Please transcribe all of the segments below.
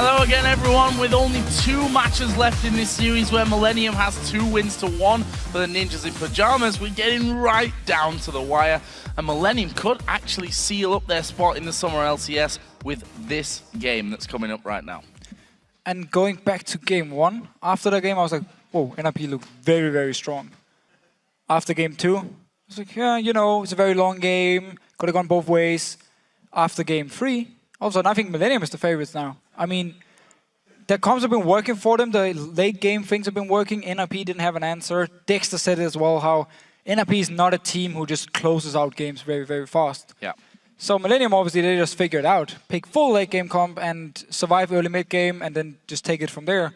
Hello again, everyone. With only 2 matches left in this series where Millennium has 2 wins to 1 for the Ninjas in Pajamas, we're getting right down to the wire. And Millennium could actually seal up their spot in the Summer LCS with this game that's coming up right now. And going back to game 1, after the game I was like, whoa, NRP looked very, very strong. After game 2, I was like, yeah, you know, it's a very long game, could have gone both ways. After game 3, all of a sudden I think Millennium is the favorites now. I mean, the comms have been working for them, the late game things have been working, NRP didn't have an answer. Dexter said it as well, how NRP is not a team who just closes out games very, very fast. Yeah. So Millennium, obviously, they just figured out. Pick full late game comp and survive early mid game and then just take it from there.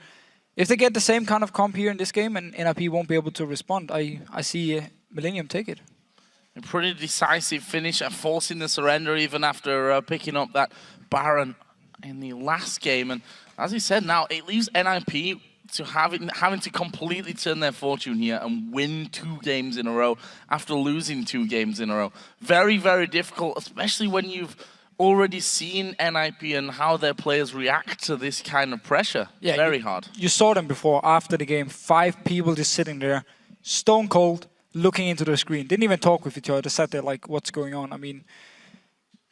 If they get the same kind of comp here in this game and NRP won't be able to respond, I see Millennium take it. A pretty decisive finish at forcing the surrender even after picking up that Baron in the last game. And as he said now, it leaves NIP to having to completely turn their fortune here and win 2 games in a row after losing 2 games in a row. Very, very difficult, especially when you've already seen NIP and how their players react to this kind of pressure. Yeah, very hard. You saw them before, after the game, 5 people just sitting there, stone cold, looking into the screen. Didn't even talk with each other, just sat there like, what's going on? I mean,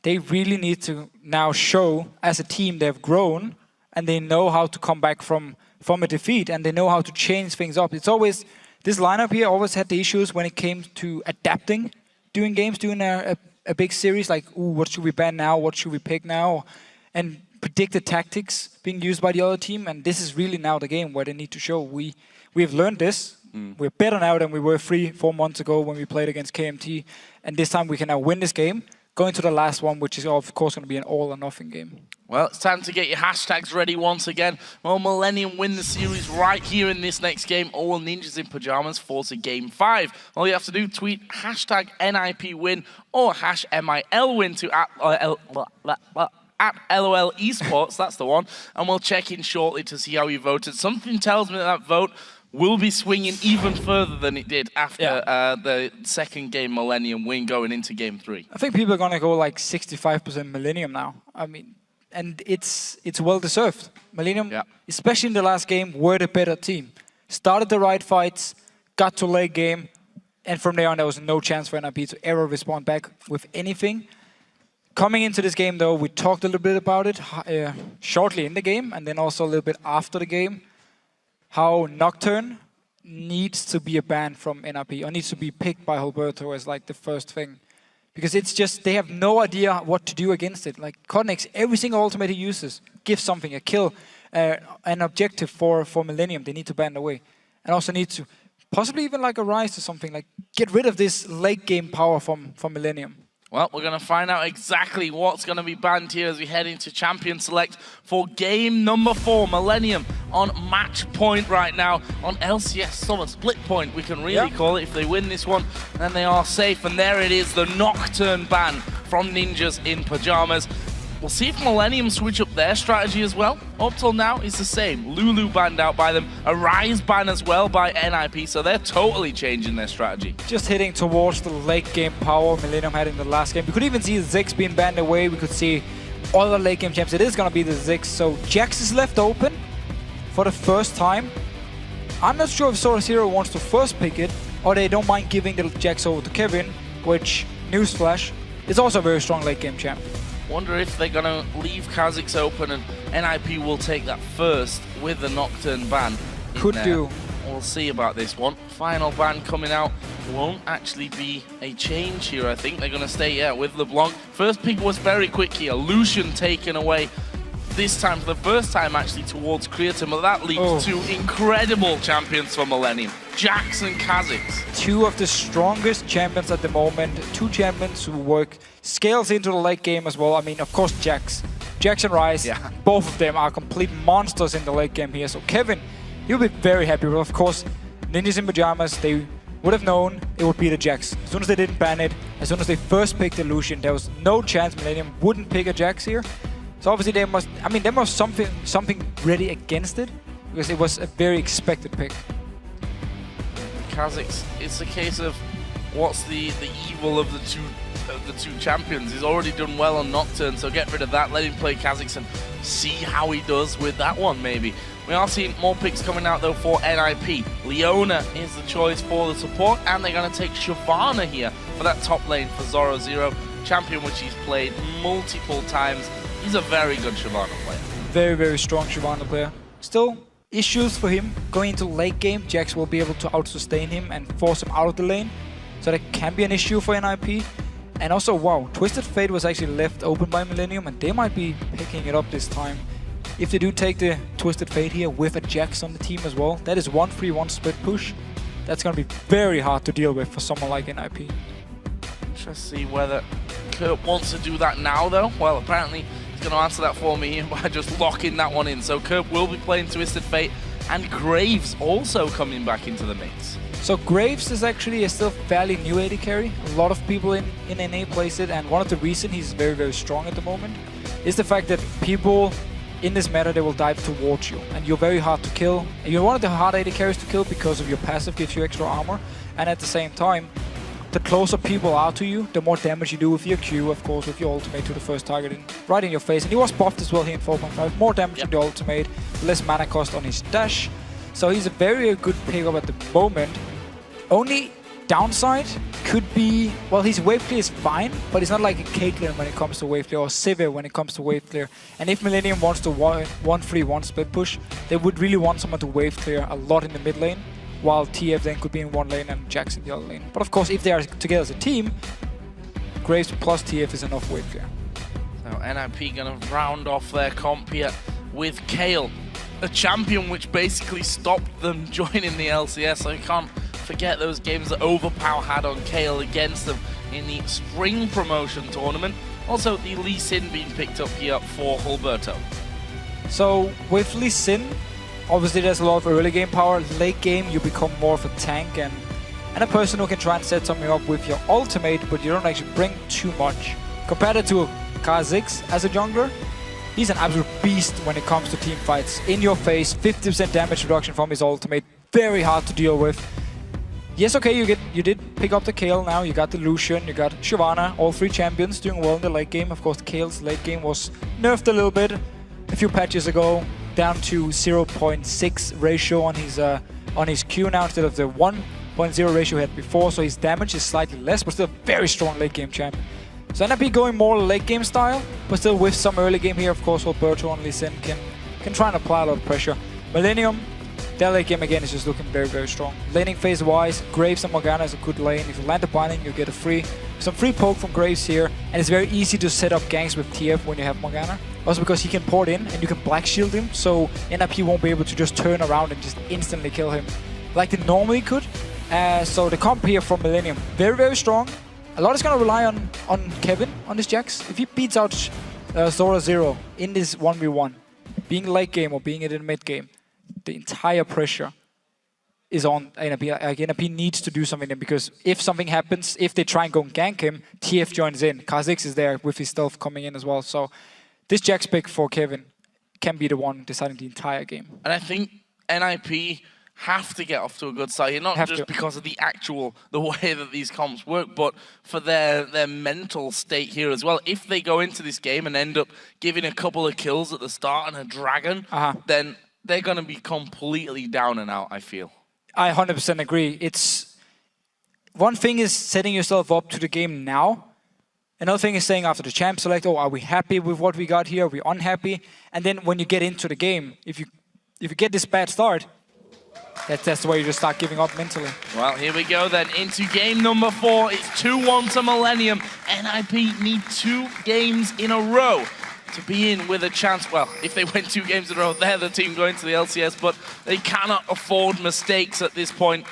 they really need to now show, as a team, they've grown, and they know how to come back from a defeat, and they know how to change things up. It's always, this lineup here always had the issues when it came to adapting during games, doing a big series, like, ooh, what should we ban now, what should we pick now, and predict the tactics being used by the other team, and this is really now the game where they need to show, we've learned this, we're better now than we were 3-4 months ago when we played against KMT, and this time we can now win this game, going to the last one, which is of course going to be an all or nothing game. Well, it's time to get your hashtags ready once again. Will Millennium win the series right here in this next game, or will Ninjas in Pajamas force a game 5? All you have to do, tweet hashtag NIPWin or hash MILWin to at LOL Esports, that's the one, and we'll check in shortly to see how you voted. Something tells me that vote will be swinging even further than it did after the second game Millennium win going into game 3. I think people are going to go like 65% Millennium now. I mean, and it's well deserved. Millennium, especially in the last game, were the better team. Started the right fights, got to late game, and from there on there was no chance for NRP to ever respond back with anything. Coming into this game though, we talked a little bit about it shortly in the game, and then also a little bit after the game. How Nocturne needs to be a ban from NRP, or needs to be picked by Alberto as like the first thing. Because it's just, they have no idea what to do against it. Like Codnex, every single ultimate he uses gives something, a kill, an objective for Millennium. They need to ban away. And also need to possibly even like a Rise or something, like get rid of this late game power from Millennium. Well, we're going to find out exactly what's going to be banned here as we head into Champion Select for game number 4. Millennium on match point right now on LCS Summer Split Point. We can really call it. If they win this one, then they are safe. And there it is, the Nocturne ban from Ninjas in Pajamas. We'll see if Millennium switch up their strategy as well. Up till now, it's the same. Lulu banned out by them. A Rise ban as well by NIP, so they're totally changing their strategy. Just hitting towards the late game power Millennium had in the last game. We could even see Ziggs being banned away. We could see other late game champs. It is going to be the Ziggs. So Jax is left open for the first time. I'm not sure if Source Hero wants to first pick it, or they don't mind giving the Jax over to Kevin, which, newsflash, is also a very strong late game champ. Wonder if they're going to leave Kha'Zix open and NIP will take that first with the Nocturne ban. Could do. We'll see about this one. Final ban coming out. Won't actually be a change here, I think. They're going to stay, with LeBlanc. First pick was very quick here. Lucian taken away. This time, for the first time actually, towards Creator, but that leads to incredible champions for Millennium. Jax and Kha'Zix. 2 of the strongest champions at the moment. 2 champions who work scales into the late game as well. I mean, of course, Jax and Rise, both of them are complete monsters in the late game here. So Kevin, he'll be very happy. But of course, Ninjas in Pajamas, they would have known it would be the Jax. As soon as they didn't ban it, as soon as they first picked the Lucian, there was no chance Millennium wouldn't pick a Jax here. So obviously they must, I mean, there must something ready against it, because it was a very expected pick. Kha'Zix, it's a case of what's the evil of the two champions. He's already done well on Nocturne, so get rid of that. Let him play Kha'Zix and see how he does with that one, maybe. We are seeing more picks coming out, though, for NIP. Leona is the choice for the support, and they're going to take Shyvana here for that top lane for Zoro Zero, champion which he's played multiple times. He's a very good Shyvana player. Very, very strong Shyvana player. Still, issues for him going into late game. Jax will be able to out-sustain him and force him out of the lane. So that can be an issue for NIP. And also, wow, Twisted Fate was actually left open by Millennium, and they might be picking it up this time. If they do take the Twisted Fate here with a Jax on the team as well, that is 1-3-1 split push. That's going to be very hard to deal with for someone like NIP. Let's see whether Kurt wants to do that now, though. Well, apparently he's going to answer that for me by just locking that one in. So Kurt will be playing Twisted Fate, and Graves also coming back into the mix. So Graves is actually a still fairly new AD carry. A lot of people in NA plays it, and one of the reasons he's very, very strong at the moment is the fact that people in this meta, they will dive towards you, and you're very hard to kill. You're one of the hard AD carries to kill because of your passive gives you extra armor, and at the same time, the closer people are to you, the more damage you do with your Q, of course, with your ultimate to the first target right in your face. And he was buffed as well here in 4.5. More damage with the ultimate, less mana cost on his dash. So he's a very good pickup at the moment. Only downside could be, well, his wave clear is fine, but it's not like a Caitlyn when it comes to wave clear, or Sivir when it comes to wave clear. And if Millennium wants to 1-3-1 split push, they would really want someone to wave clear a lot in the mid lane, while TF then could be in one lane and Jax in the other lane. But of course, if they are together as a team, Graves plus TF is enough wave clear. So NIP gonna round off their comp here with Kayle, a champion which basically stopped them joining the LCS. So you can't forget those games that Overpower had on Kayle against them in the spring promotion tournament. Also, the Lee Sin being picked up here for Hulberto. So with Lee Sin, obviously there's a lot of early game power. Late game, you become more of a tank and a person who can try and set something up with your ultimate, but you don't actually bring too much. Compared it to Kha'Zix as a jungler, he's an absolute beast when it comes to team fights. In your face, 50% damage reduction from his ultimate, very hard to deal with. Yes, okay, you did pick up the Kayle now. You got the Lucian, you got Shyvana, all three champions doing well in the late game. Of course, Kayle's late game was nerfed a little bit a few patches ago, down to 0.6 ratio on his Q now instead of the 1.0 ratio he had before. So his damage is slightly less, but still a very strong late game champ. So NIP going more late game style, but still with some early game here. Of course, Hulberto and Lee Sin can try and apply a lot of pressure. Millennium, their late game again is just looking very, very strong. Laning phase wise, Graves and Morgana is a good lane. If you land the binding, you get some free poke from Graves here, and it's very easy to set up ganks with TF when you have Morgana. Also because he can port in and you can black shield him, so NIP won't be able to just turn around and just instantly kill him like they normally could. So the comp here from Millennium, very, very strong. A lot is going to rely on Kevin on this Jax. If he beats out Zoro Zero in this 1v1, being late game or being in the mid game, the entire pressure is on NIP. NIP needs to do something then, because if something happens, if they try and go and gank him, TF joins in. Kha'Zix is there with his stealth coming in as well. So this Jax pick for Kevin can be the one deciding the entire game. And I think NIP have to get off to a good start here, not just because of the way that these comps work, but for their mental state here as well. If they go into this game and end up giving a couple of kills at the start and a dragon, then they're going to be completely down and out, I feel. I 100% agree. It's one thing is setting yourself up to the game now. Another thing is saying after the champ select, oh, are we happy with what we got here? Are we unhappy? And then when you get into the game, if you get this bad start, that's the way you just start giving up mentally. Well, here we go then into game number 4. It's 2-1 to Millennium. NIP need 2 games in a row to be in with a chance. Well, if they win 2 games in a row, they're the team going to the LCS, but they cannot afford mistakes at this point.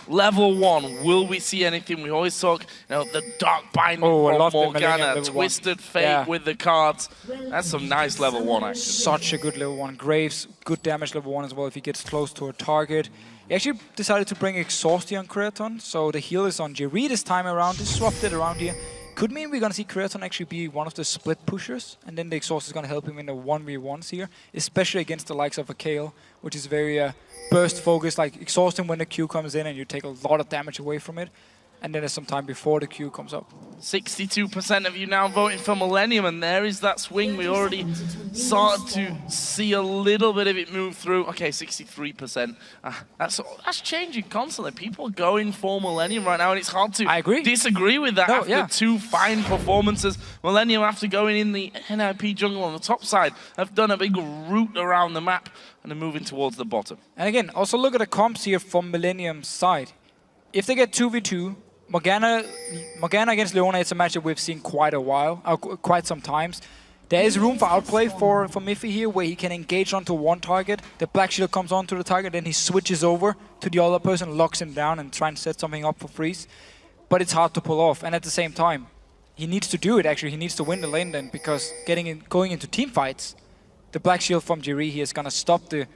Level 1, will we see anything? We always talk, the Dark Binding from Morgana, Twisted Fate with the cards. That's some nice level 1 action. Such a good level 1. Graves, good damage level 1 as well if he gets close to a target. He actually decided to bring Exhaust here on Creaton, so the heal is on Jerry this time around. He swapped it around here. Could mean we're going to see Creaton actually be one of the split pushers, and then the Exhaust is going to help him in the 1v1s here, especially against the likes of a Kayle, which is very burst focused, like exhaust him when the Q comes in and you take a lot of damage away from it. and then there's some time before the Q comes up. 62% of you now voting for Millennium, and there is that swing. We already started to see a little bit of it move through. Okay, 63%. That's changing constantly. People are going for Millennium right now, and it's hard to disagree with that after two fine performances. Millennium, after going in the NIP jungle on the top side, have done a big route around the map, and they're moving towards the bottom. And again, also look at the comps here from Millennium's side. If they get 2v2, Morgana against Leona, it's a matchup we've seen quite a while, quite some times. There is room for outplay for Miffy here, where he can engage onto one target, the Black Shield comes onto the target, then he switches over to the other person, locks him down and try and set something up for freeze. But it's hard to pull off, and at the same time, he needs to do it actually, he needs to win the lane then, because going into team fights, the Black Shield from Jerry here is gonna stop the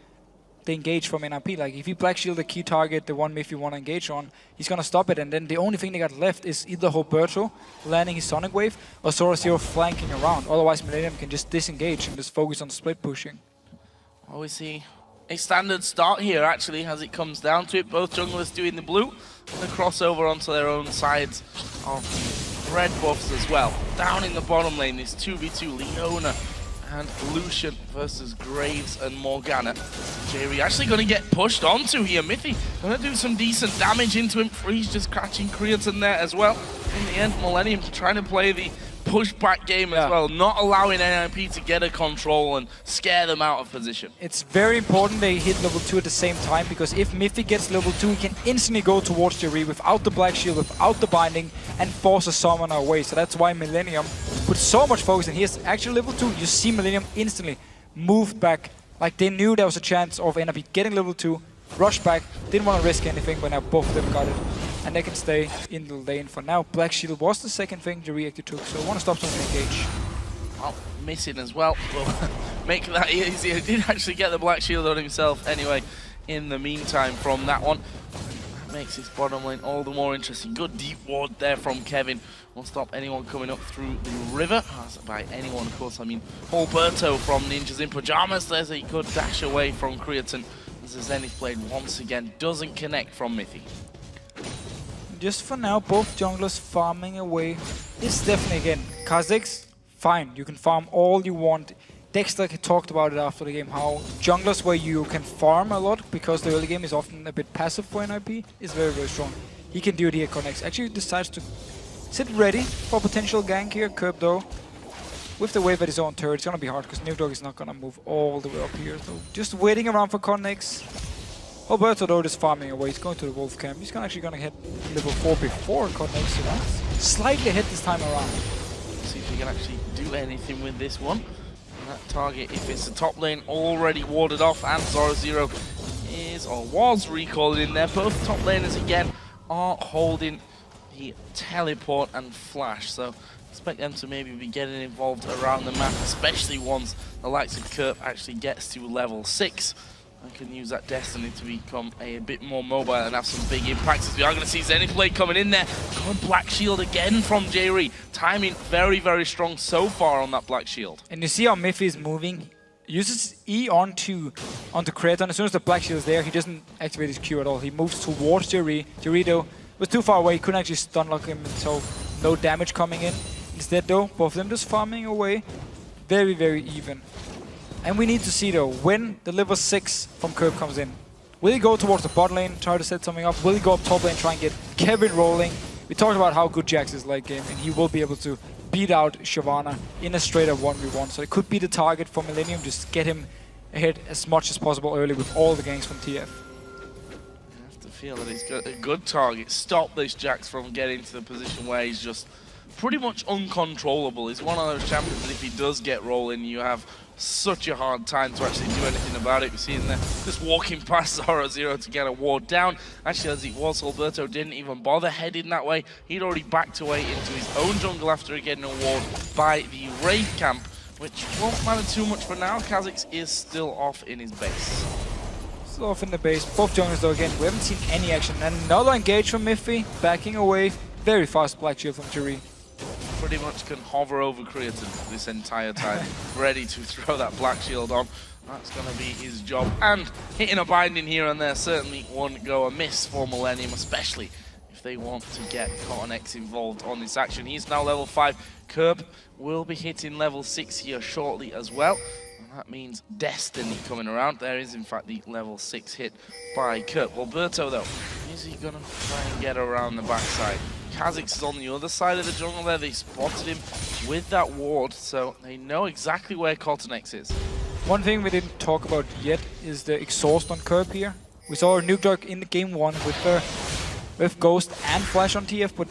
engage from NRP. Like if you Black Shield the key target, the one Miffy want to engage on, he's gonna stop it, and then the only thing they got left is either Roberto landing his Sonic Wave or Sora Zero flanking around. Otherwise Millennium can just disengage and just focus on split pushing. Well, we see a standard start here actually as it comes down to it. Both junglers doing the blue and the crossover onto their own sides of red buffs as well. Down in the bottom lane is 2v2 Leona and Lucian versus Graves and Morgana. Jerry actually going to get pushed onto here. Miffy going to do some decent damage into him. Freeze just catching Creatine there as well. In the end, Millennium trying to play the pushback game as well, not allowing NIP to get a control and scare them out of position. It's very important they hit level 2 at the same time, because if Miffy gets level 2, he can instantly go towards Jerry without the Black Shield, without the binding, and force a summoner away. So that's why Millennium put so much focus, and here's actually level 2. You see Millennium instantly moved back, like they knew there was a chance of NIP getting level 2, rushed back, didn't want to risk anything, but now both of them got it. And they can stay in the lane for now. Black Shield was the second thing Jerry actually took, so I want to stop someone engage. Well, missing as well will make that easier. He did actually get the Black Shield on himself anyway in the meantime from that one. That makes his bottom lane all the more interesting. Good deep ward there from Kevin. Won't stop anyone coming up through the river. By anyone, of course, I mean Alberto from Ninjas in Pajamas. There's a good dash away from Creatine as the Zenith Blade once again doesn't connect from Miffy. Just for now, both junglers farming away. It's definitely, again, Kha'Zix, fine, you can farm all you want. Dexter talked about it after the game, how junglers where you can farm a lot, because the early game is often a bit passive for NIP, is very, very strong. He can do it here, connects. Actually decides to sit ready for potential gank here. Curb though, with the wave at his own turret, it's gonna be hard, because Newdog is not gonna move all the way up here. So just waiting around for connects. Alberto though is farming away, he's going to the Wolf Camp. He's actually going to hit level 4 before connects, so that's slightly ahead this time around. See if he can actually do anything with this one. And that target, if it's the top lane, already warded off, and Zoro Zero is, or was recalled in there. Both top laners again are holding the teleport and flash, so expect them to maybe be getting involved around the map, especially once the likes of Kerp actually gets to level 6. I can use that Destiny to become a bit more mobile and have some big impacts. As we are going to see Zenith Blade coming in there. Good Black Shield again from Jerry. Timing very, very strong so far on that Black Shield. And you see how Miffy is moving. Uses E onto Kraton. As soon as the Black Shield is there, he doesn't activate his Q at all. He moves towards Jerry. Jerry though was too far away. He couldn't actually stun lock him, so no damage coming in. Instead though, both of them just farming away. Very, very even. And we need to see though, when the level 6 from Curb comes in, will he go towards the bot lane, try to set something up? Will he go up top lane, try and get Kevin rolling? We talked about how good Jax is late game, and he will be able to beat out Shyvana in a straight up 1v1. So it could be the target for Millennium, just get him ahead as much as possible early with all the ganks from TF. I have to feel that he's got a good target. Stop this Jax from getting to the position where he's just pretty much uncontrollable. He's one of those champions that if he does get rolling, you have such a hard time to actually do anything about it. We see him there just walking past Zoro Zero to get a ward down. Actually, as it was, Alberto didn't even bother heading that way. He'd already backed away into his own jungle after getting a ward by the raid camp, which won't matter too much for now. Kha'Zix is still off in his base. Still off in the base. Both junglers though, again, we haven't seen any action. And another engage from Miffy, backing away. Very fast Black Shield from Jerry. Pretty much can hover over Creatine this entire time, ready to throw that Black Shield on. That's going to be his job. And hitting a binding here and there certainly won't go amiss for Millennium, especially if they want to get CottonX involved on this action. He's now level 5. Curb will be hitting level 6 here shortly as well. And that means Destiny coming around. There is, in fact, the level 6 hit by Curb. Alberto, though, is he going to try and get around the backside? Kha'Zix is on the other side of the jungle there. They spotted him with that ward, so they know exactly where CottonX is. One thing we didn't talk about yet is the exhaust on Curb here. We saw Nukedog in the game 1 with Ghost and Flash on TF, but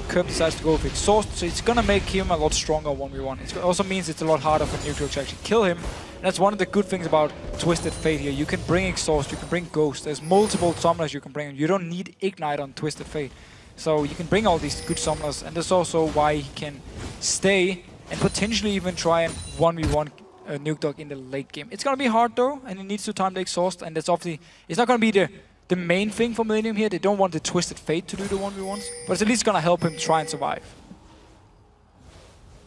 Curb decides to go with exhaust, so it's gonna make him a lot stronger 1v1. It also means it's a lot harder for Nukedog to actually kill him. And that's one of the good things about Twisted Fate here. You can bring exhaust, you can bring Ghost. There's multiple summoners you can bring. You don't need Ignite on Twisted Fate. So you can bring all these good summoners, and that's also why he can stay and potentially even try and 1v1 Nukedog in the late game. It's gonna be hard though, and he needs to time the exhaust, and that's obviously, it's not gonna be the main thing for Millennium here. They don't want the Twisted Fate to do the 1v1s, but it's at least gonna help him try and survive.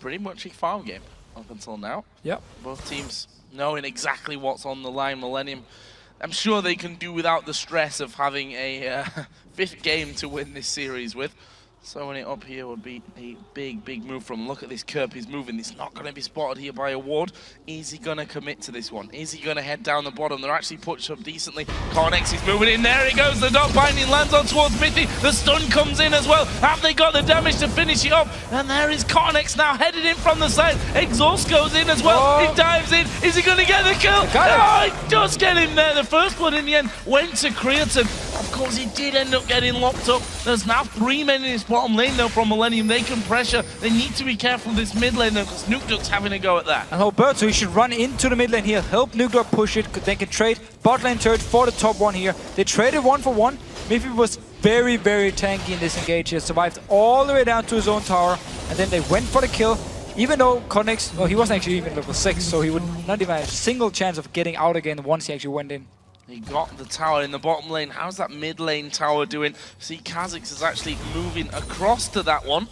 Pretty much a farm game up until now. Yep. Both teams knowing exactly what's on the line. Millennium, I'm sure they can do without the stress of having a 5th game to win this series with. Sewing it up here would be a big move from. Look at this Curb, he's moving. It's not going to be spotted here by a ward. Is he going to commit to this one? Is he going to head down the bottom? They're actually pushed up decently. CottonX is moving in. There he goes. The dot binding lands on towards Mithy. The stun comes in as well. Have they got the damage to finish it up? And there is CottonX now headed in from the side. Exhaust goes in as well. Oh. He dives in. Is he going to get the kill? Oh, he does get him there. The first one in the end went to Creaton. Of course, he did end up getting locked up. There's now 3 men in his bottom lane, though, from Millennium. They can pressure. They need to be careful of this mid lane, though, because Nukedog's having a go at that. And Alberto, he should run into the mid lane here, help Nukedog push it. They can trade bot lane turret for the top one here. They traded 1 for 1. Miffy was very tanky in this engage. He survived all the way down to his own tower, and then they went for the kill. Even though CottonX, well, he wasn't actually even level 6, so he would not even have a single chance of getting out again once he actually went in. He got the tower in the bottom lane. How's that mid lane tower doing? See, Kha'Zix is actually moving across to that one.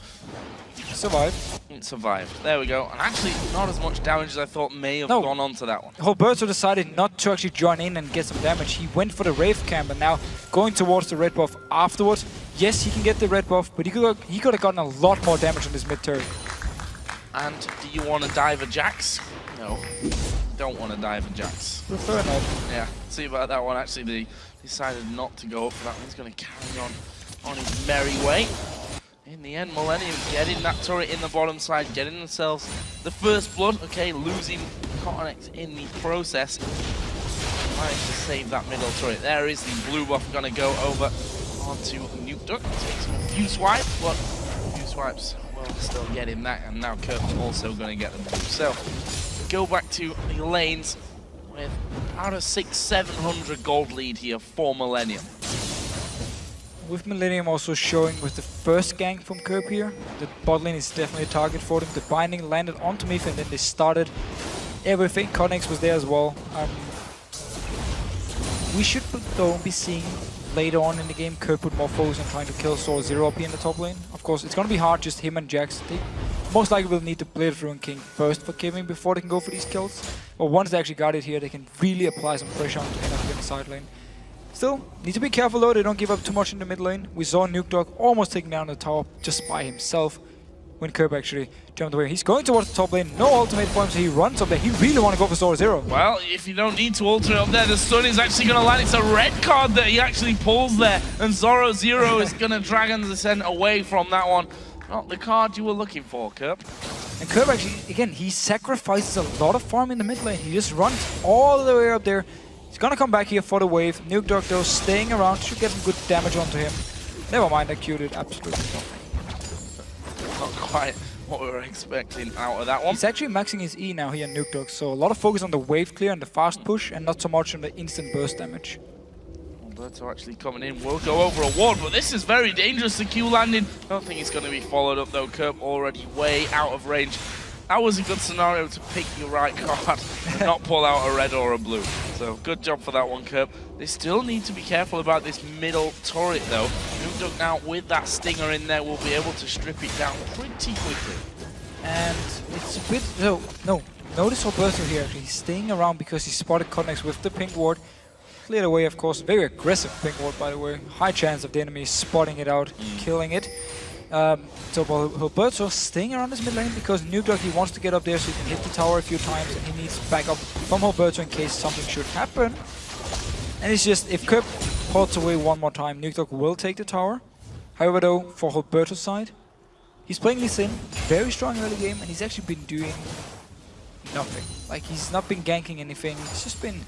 Survived. It survived. There we go. And actually, not as much damage as I thought may have gone on to that one. Alberto decided not to actually join in and get some damage. He went for the Wraith camp, and now going towards the red buff afterwards. Yes, he can get the red buff, but he could have gotten a lot more damage on this mid turret. And do you want to dive a Jax? No. Don't want to dive a Jax. Prefer not. Yeah, see about that one. Actually, they decided not to go up for that one. He's going to carry on his merry way. In the end, Millennium getting that turret in the bottom side, getting themselves the first blood. Okay, losing CottonX in the process. Managed to save that middle turret. There is the blue buff going to go over onto Nukedog. Takes him a few swipes, but a few swipes will still get him that. And now Curt's also going to get the blue. So, go back to the lanes with about a 600-700 gold lead here for Millennium. With Millennium also showing with the first gank from Curb here, the bot lane is definitely a target for them. The binding landed onto Miffy, and then they started everything. CottonX was there as well. We should though be seeing later on in the game Curb put more focus on trying to kill Soul Zero up here in the top lane. Of course, it's going to be hard, just him and Jax. They most likely will need to play the Ruin King first for Kevin before they can go for these kills. But once they actually got it here, they can really apply some pressure onto him up here in the side lane. Still, need to be careful though, they don't give up too much in the mid lane. We saw Nukedog almost taking down the tower just by himself when Curb actually jumped away. He's going towards the top lane, no ultimate for him, so he runs up there. He really want to go for Soul Zero. Well, if you don't need to ultimate up there, the stun is actually going to land. It's a red card that he actually pulls there, and Zoro Zero is going to Dragon's Descent away from that one. Not the card you were looking for, Curb. And Curb actually, again, he sacrifices a lot of farm in the mid lane. He just runs all the way up there. He's gonna come back here for the wave. Nukedog though staying around, should get some good damage onto him. Never mind, that Q did absolutely nothing. Not quite what we were expecting out of that one. He's actually maxing his E now here, Nukedog, so a lot of focus on the wave clear and the fast push, and not so much on the instant burst damage. Alberto actually coming in, will go over a ward, but this is very dangerous, the Q landing. Don't think it's going to be followed up though. Curb already way out of range. That was a good scenario to pick your right card and not pull out a red or a blue. So good job for that one, Curb. They still need to be careful about this middle turret though. Nukedog now with that stinger in there will be able to strip it down pretty quickly. And it's a bit, no, notice Alberto here, he's staying around because he spotted CottonX with the pink ward. cleared away, of course. Very aggressive pink ward, by the way. High chance of the enemy spotting it out, killing it. So Roberto staying around this mid lane because Nukedog, he wants to get up there so he can hit the tower a few times, and he needs backup from Roberto in case something should happen. And it's just, if Kerb holds away one more time, Nukedog will take the tower. However though, for Roberto's side, he's playing this in very strong early game, and he's actually been doing nothing. Like, he's not been ganking anything, he's just been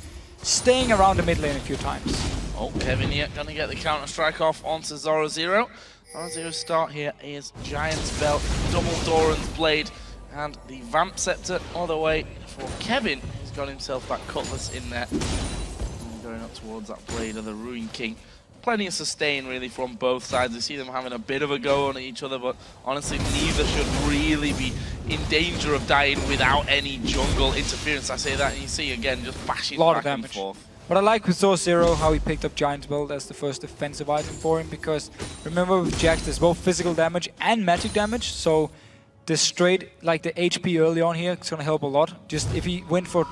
staying around the mid lane a few times. Oh, Kevin here gonna get the counter strike off onto Zoro0. Zoro0's start here is Giant's Belt, double Doran's Blade, and the Vamp Scepter all the way for Kevin. He's got himself that Cutlass in there. And going up towards that Blade of the Ruin King. Plenty of sustain really from both sides. We see them having a bit of a go on each other, but honestly neither should really be in danger of dying without any jungle interference. I say that, and you see again just bashing back and forth. What I like with Zoro0 how he picked up Giant's Build as the first defensive item for him, because remember with Jax there's both physical damage and magic damage, so the straight, like the HP early on here is going to help a lot. Just if he went for,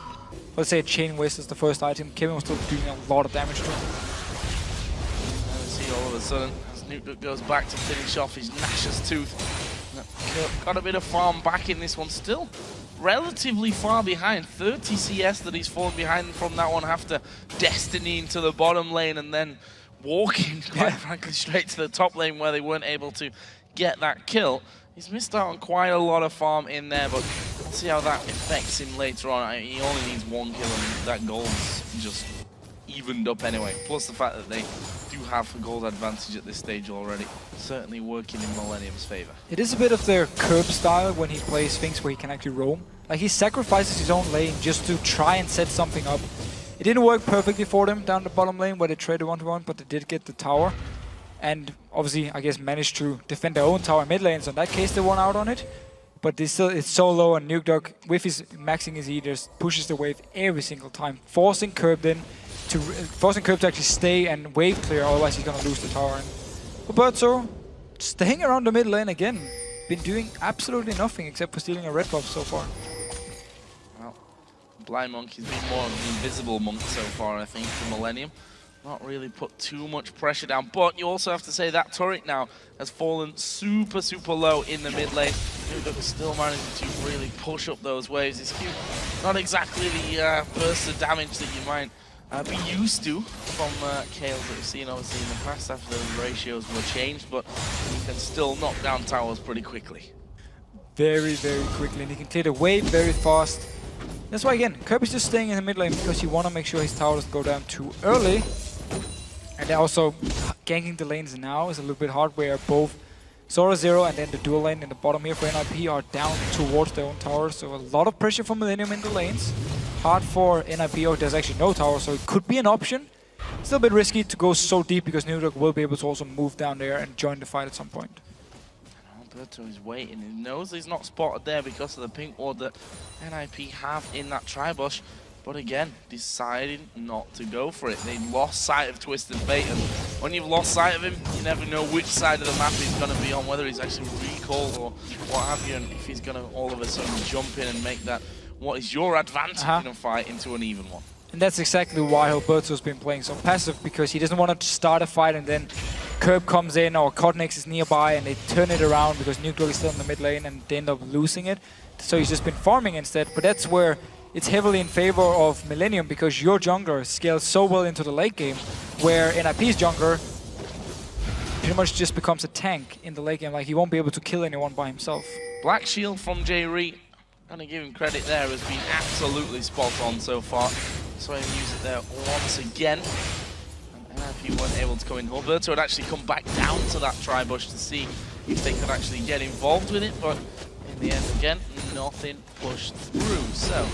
let's say, a Chain Whisk as the first item, Kevin was still doing a lot of damage to him. And we see all of a sudden as Nukedog goes back to finish off his Nash's Tooth. Got a bit of farm back in this one still. Relatively far behind, 30 CS that he's fallen behind from that one after Destiny into the bottom lane and then walking, quite frankly, straight to the top lane where they weren't able to get that kill. He's missed out on quite a lot of farm in there, but let's see how that affects him later on. He only needs one kill and that gold's just evened up anyway. Plus the fact that they do have a gold advantage at this stage already. Certainly working in Millennium's favor. It is a bit of their Kerb style when he plays things where he can actually roam. Like, he sacrifices his own lane just to try and set something up. It didn't work perfectly for them down the bottom lane where they traded 1-1, but they did get the tower. And obviously, I guess, managed to defend their own tower mid lane, so in that case they won out on it. But it's so low, and Nukedog, with his maxing his eaters, pushes the wave every single time, forcing Kerb to actually stay and wave clear, otherwise he's gonna lose the tower. And Roberto staying around the mid lane again, been doing absolutely nothing except for stealing a red buff so far. Well, Blind Monkey's been more of an invisible monk so far, I think, for Millennium. Not really put too much pressure down, but you also have to say that turret now has fallen super, super low in the mid lane. Nukedog is still managing to really push up those waves. It's cute. Not exactly the burst of damage that you might be used to from Kales that we've seen obviously in the past after the ratios were changed, but he can still knock down towers pretty quickly. Very, very quickly, and he can clear the wave very fast. That's why, again, Kirby's just staying in the mid lane because you want to make sure his tower doesn't go down too early. And also, ganking the lanes now is a little bit hard, where both Zoro0 and then the dual lane in the bottom here for NIP are down towards their own tower, so a lot of pressure from Millennium in the lanes. Hard for NIP, or there's actually no tower, so it could be an option. Still a bit risky to go so deep because Nukedog will be able to also move down there and join the fight at some point. Alberto is waiting. He knows he's not spotted there because of the pink ward that NIP have in that Tribush. But again, decided not to go for it. They lost sight of Twisted Fate, and when you've lost sight of him, you never know which side of the map he's going to be on, whether he's actually recalled or what have you, and if he's going to all of a sudden jump in and make that what is your advantage in a fight into an even one. And that's exactly why Alberto's been playing so passive, because he doesn't want to start a fight and then Kerb comes in or Codnex is nearby and they turn it around because Nukedog is still in the mid lane and they end up losing it. So he's just been farming instead, but that's where it's heavily in favor of Millennium, because your jungler scales so well into the late game, where NIP's jungler pretty much just becomes a tank in the late game. Like, he won't be able to kill anyone by himself. Black Shield from J-Ree, gonna give him credit there, has been absolutely spot on so far. So he use it there once again. And NIP weren't able to come in. Alberto had actually come back down to that Tribush to see if they could actually get involved with it, but in the end, again, nothing pushed through. So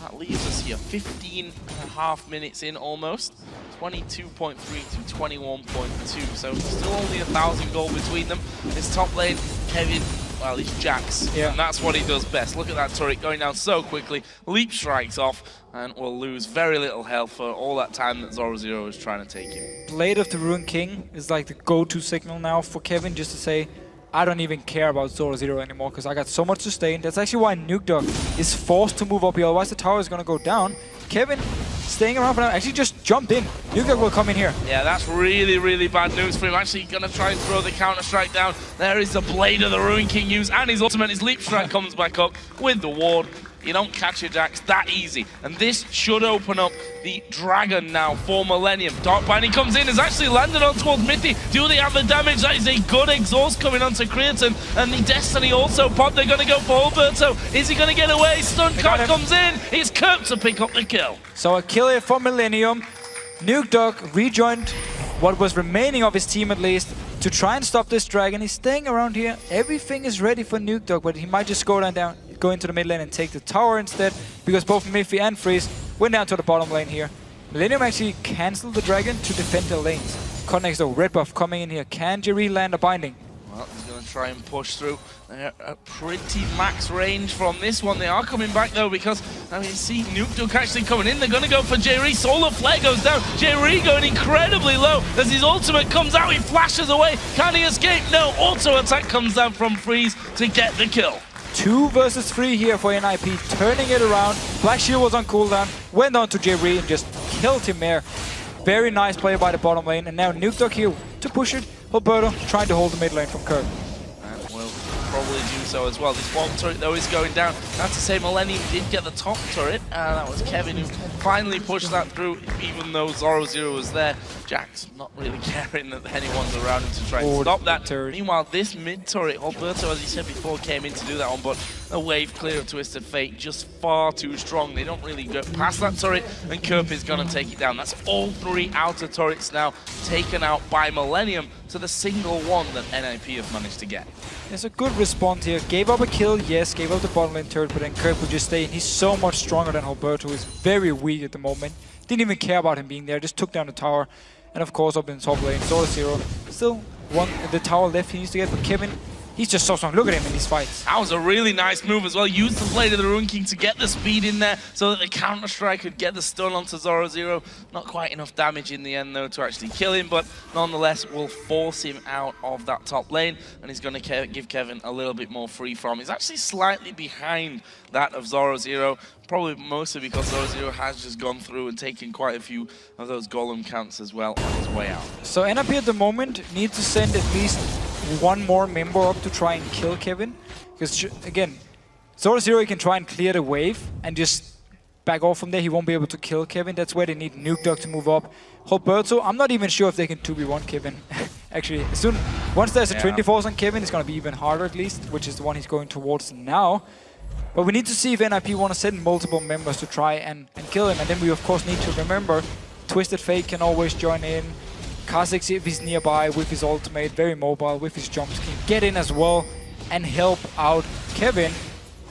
that leaves us here 15.5 minutes in almost. 22.3 to 21.2. So still only 1,000 gold between them. His top lane, Kevin, well, he's Jax. And that's what he does best. Look at that turret going down so quickly. Leap strikes off and will lose very little health for all that time that Zoro0 is trying to take him. Blade of the Ruin King is like the go-to signal now for Kevin, just to say, I don't even care about Zoro0 anymore because I got so much sustain. That's actually why Nukedog is forced to move up here, otherwise the tower is going to go down. Kevin staying around for now. Actually just jumped in. Nukeduck will come in here. Yeah, that's really, really bad news for him. Actually going to try and throw the counter-strike down. There is the Blade of the Ruin King used, and his ultimate, his Leap Strike comes back up with the ward. You don't catch your Jax that easy. And this should open up the Dragon now for Millennium. Dark Binding comes in, has actually landed on towards Mithy. Do they have the damage? That is a good exhaust coming onto Creaton. And the Destiny also popped. They're going to go for Alberto. Is he going to get away? Stun card comes in. It's Kurt to pick up the kill. So a kill here for Millennium. Nukeduck rejoined what was remaining of his team at least to try and stop this Dragon. He's staying around here. Everything is ready for Nukeduck, but he might just go into the mid lane and take the tower instead, because both Miffy and Freeze went down to the bottom lane here. Millennium actually cancelled the Dragon to defend their lanes. Connex though, red buff coming in here. Can Jerry land a binding? Well, he's going to try and push through. They're at pretty max range from this one. They are coming back though, because I mean, see Nukeduck actually coming in. They're going to go for Jerry. Solar Flare goes down. Jerry going incredibly low as his ultimate comes out. He flashes away. Can he escape? No. Auto attack comes down from Freeze to get the kill. 2 versus 3 here for NIP, turning it around. Black Shield was on cooldown, went on to Jerry and just killed him there. Very nice play by the bottom lane, and now Nukeduck here to push it. Alberto trying to hold the mid lane from Kurt. And will probably do so as well. This bottom turret though is going down. That's to say Millennium did get the top turret, and that was Kevin who finally pushed that through, even though Zoro was there. Jax not really caring that anyone's around him to try and stop that. Meanwhile, this mid turret, Alberto, as he said before, came in to do that one, but a wave clear of Twisted Fate, just far too strong. They don't really go past that turret, and Kerp is going to take it down. That's all 3 outer turrets now taken out by Millennium to the single one that NIP have managed to get. There's a good response here. Gave up a kill, yes, gave up the bottom lane turret, but then Kerp would just stay in. He's so much stronger than Alberto, who is very weak at the moment. Didn't even care about him being there, just took down the tower. And of course, up in the top lane, Zoro still the tower left he needs to get, but Kevin, he's just so strong. Look at him in these fights. That was a really nice move as well. Used the Blade of the Ruin King to get the speed in there so that the counter-strike could get the stun onto Zoro. Not quite enough damage in the end though to actually kill him, but nonetheless will force him out of that top lane, and he's going to give Kevin a little bit more free from. He's actually slightly behind that of Zoro, probably mostly because Zoro has just gone through and taken quite a few of those golem counts as well on his way out. So NIP at the moment needs to send at least 1 more member up to try and kill Kevin, because again, Zoro can try and clear the wave and just back off from there. He won't be able to kill Kevin. That's where they need Nukeduck to move up. Alberto, I'm not even sure if they can 2v1 Kevin. Actually, once there's a 24 on Kevin, it's going to be even harder at least, which is the one he's going towards now. But we need to see if NIP want to send multiple members to try and kill him. And then we of course need to remember, Twisted Fate can always join in. Kha'Zix, if he's nearby with his ultimate, very mobile with his jumps, can get in as well and help out Kevin.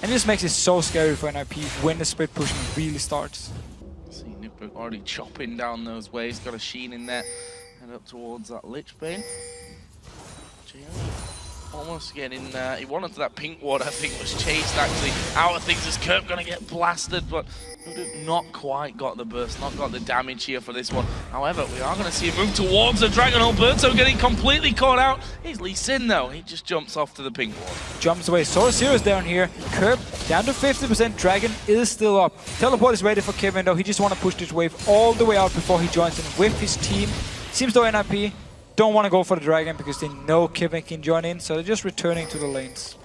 And this makes it so scary for NIP when the split pushing really starts. See Nukeduck already chopping down those waves, got a Sheen in there, and up towards that Lich Bane. Almost getting, he wanted that pink ward, I think, was chased actually out of things. Is Kerp going to get blasted? But not quite got the burst, not got the damage here for this one. However, we are going to see a move towards the Dragon. Alberto getting completely caught out. He's Lee Sin though, he just jumps off to the pink ward. Jumps away, Zoro's down here. Kerp down to 50%, Dragon is still up. Teleport is ready for Kevin though, he just want to push this wave all the way out before he joins in with his team. Seems though NIP don't want to go for the Dragon because they know Kevin can join in, so they're just returning to the lanes.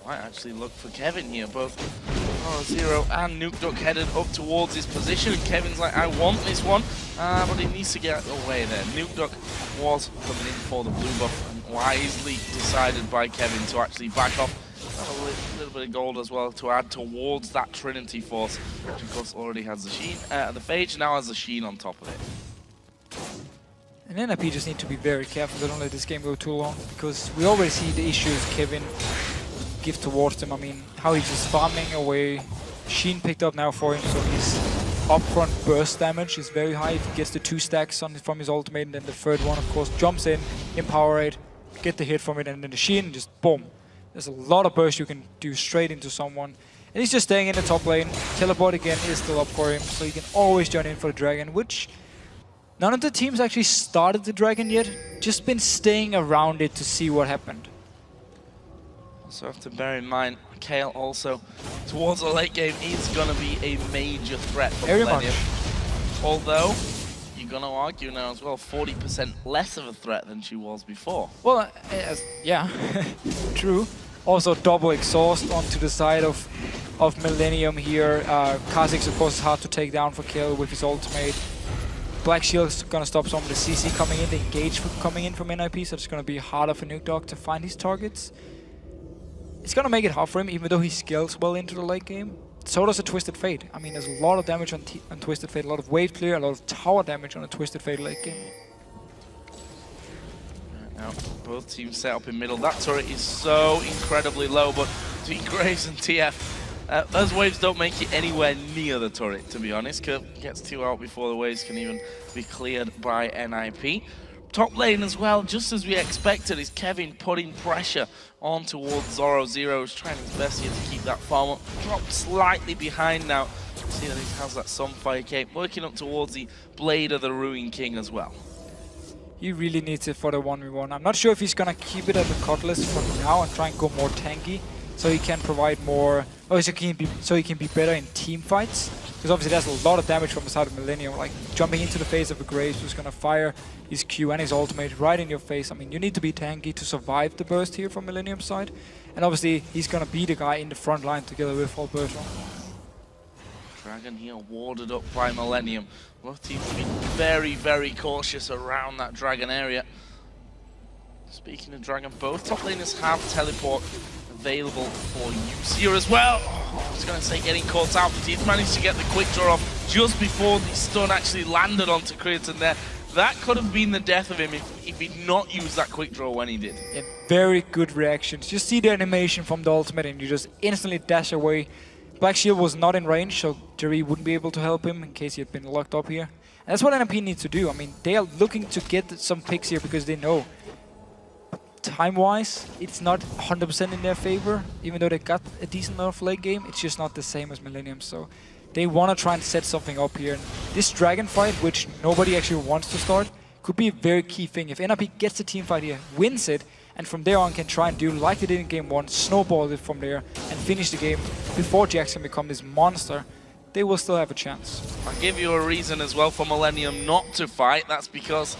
Might actually look for Kevin here. Both Zoro and Nukeduck headed up towards his position, and Kevin's like, I want this one, but he needs to get away there. Nukeduck was coming in for the blue buff, and wisely decided by Kevin to actually back off. A little bit of gold as well to add towards that Trinity Force, which of course already has the Sheen. The Phage now has the Sheen on top of it. And NIP just need to be very careful they don't let this game go too long, because we already see the issues Kevin give towards them. I mean, how he's just farming away. Sheen picked up now for him, so his upfront burst damage is very high if he gets the 2 stacks from his ultimate, and then the third one, of course, jumps in, empower it, get the hit from it, and then the Sheen just boom. There's a lot of burst you can do straight into someone. And he's just staying in the top lane. Teleport again is still up for him, so he can always join in for the Dragon, which none of the teams actually started the Dragon yet, just been staying around it to see what happened. Also have to bear in mind, Kale also, towards the late game, is going to be a major threat for Very Millennium. much. Although, you're going to argue now as well, 40% less of a threat than she was before. Well, yeah, true. Also double exhaust onto the side of Millennium here. Kha'Zix, of course, is hard to take down for kill with his ultimate. Black Shield's gonna stop some of the CC coming in, the engage coming in from NIP, so it's gonna be harder for Nukedog to find his targets. It's gonna make it hard for him, even though he scales well into the late game. So does a Twisted Fate. I mean, there's a lot of damage on Twisted Fate, a lot of wave clear, a lot of tower damage on a Twisted Fate late game. Now, both teams set up in middle. That turret is so incredibly low, but between Graves and TF, those waves don't make it anywhere near the turret, to be honest. Kurt gets 2 out before the waves can even be cleared by NIP. Top lane as well, just as we expected, is Kevin putting pressure on towards Zoro. Zero is trying his best here to keep that farm up. Dropped slightly behind now. See that he has that Sunfire Cape, working up towards the Blade of the Ruin King as well. He really needs it for the 1v1. I'm not sure if he's gonna keep it as a Cutlass for now and try and go more tanky, so he can provide more, so he can be better in team fights. Because obviously there's a lot of damage from the side of Millennium, like jumping into the face of a Graves who's gonna fire his Q and his ultimate right in your face. I mean, you need to be tanky to survive the burst here from Millennium's side. And obviously he's gonna be the guy in the front line together with All Burst. Dragon here warded up by Millennium. Both teams have been very, very cautious around that Dragon area. Speaking of Dragon, both top laners have teleport available for use here as well. Oh, I was going to say getting caught out, but he's managed to get the quick draw off just before the stun actually landed onto Creaton there. That could have been the death of him if he'd not used that quick draw when he did. Yeah, very good reactions. Just see the animation from the ultimate and you just instantly dash away. Black Shield was not in range, so Jerry wouldn't be able to help him in case he had been locked up here. And that's what NIP needs to do. I mean, they are looking to get some picks here because they know time-wise, it's not 100% in their favor. Even though they got a decent enough late game, it's just not the same as Millennium. So they want to try and set something up here. And this Dragon fight, which nobody actually wants to start, could be a very key thing. If NIP gets the team fight here, wins it, and from there on can try and do like they did in game 1, snowball it from there and finish the game before Jax can become this monster, they will still have a chance. I'll give you a reason as well for Millennium not to fight. That's because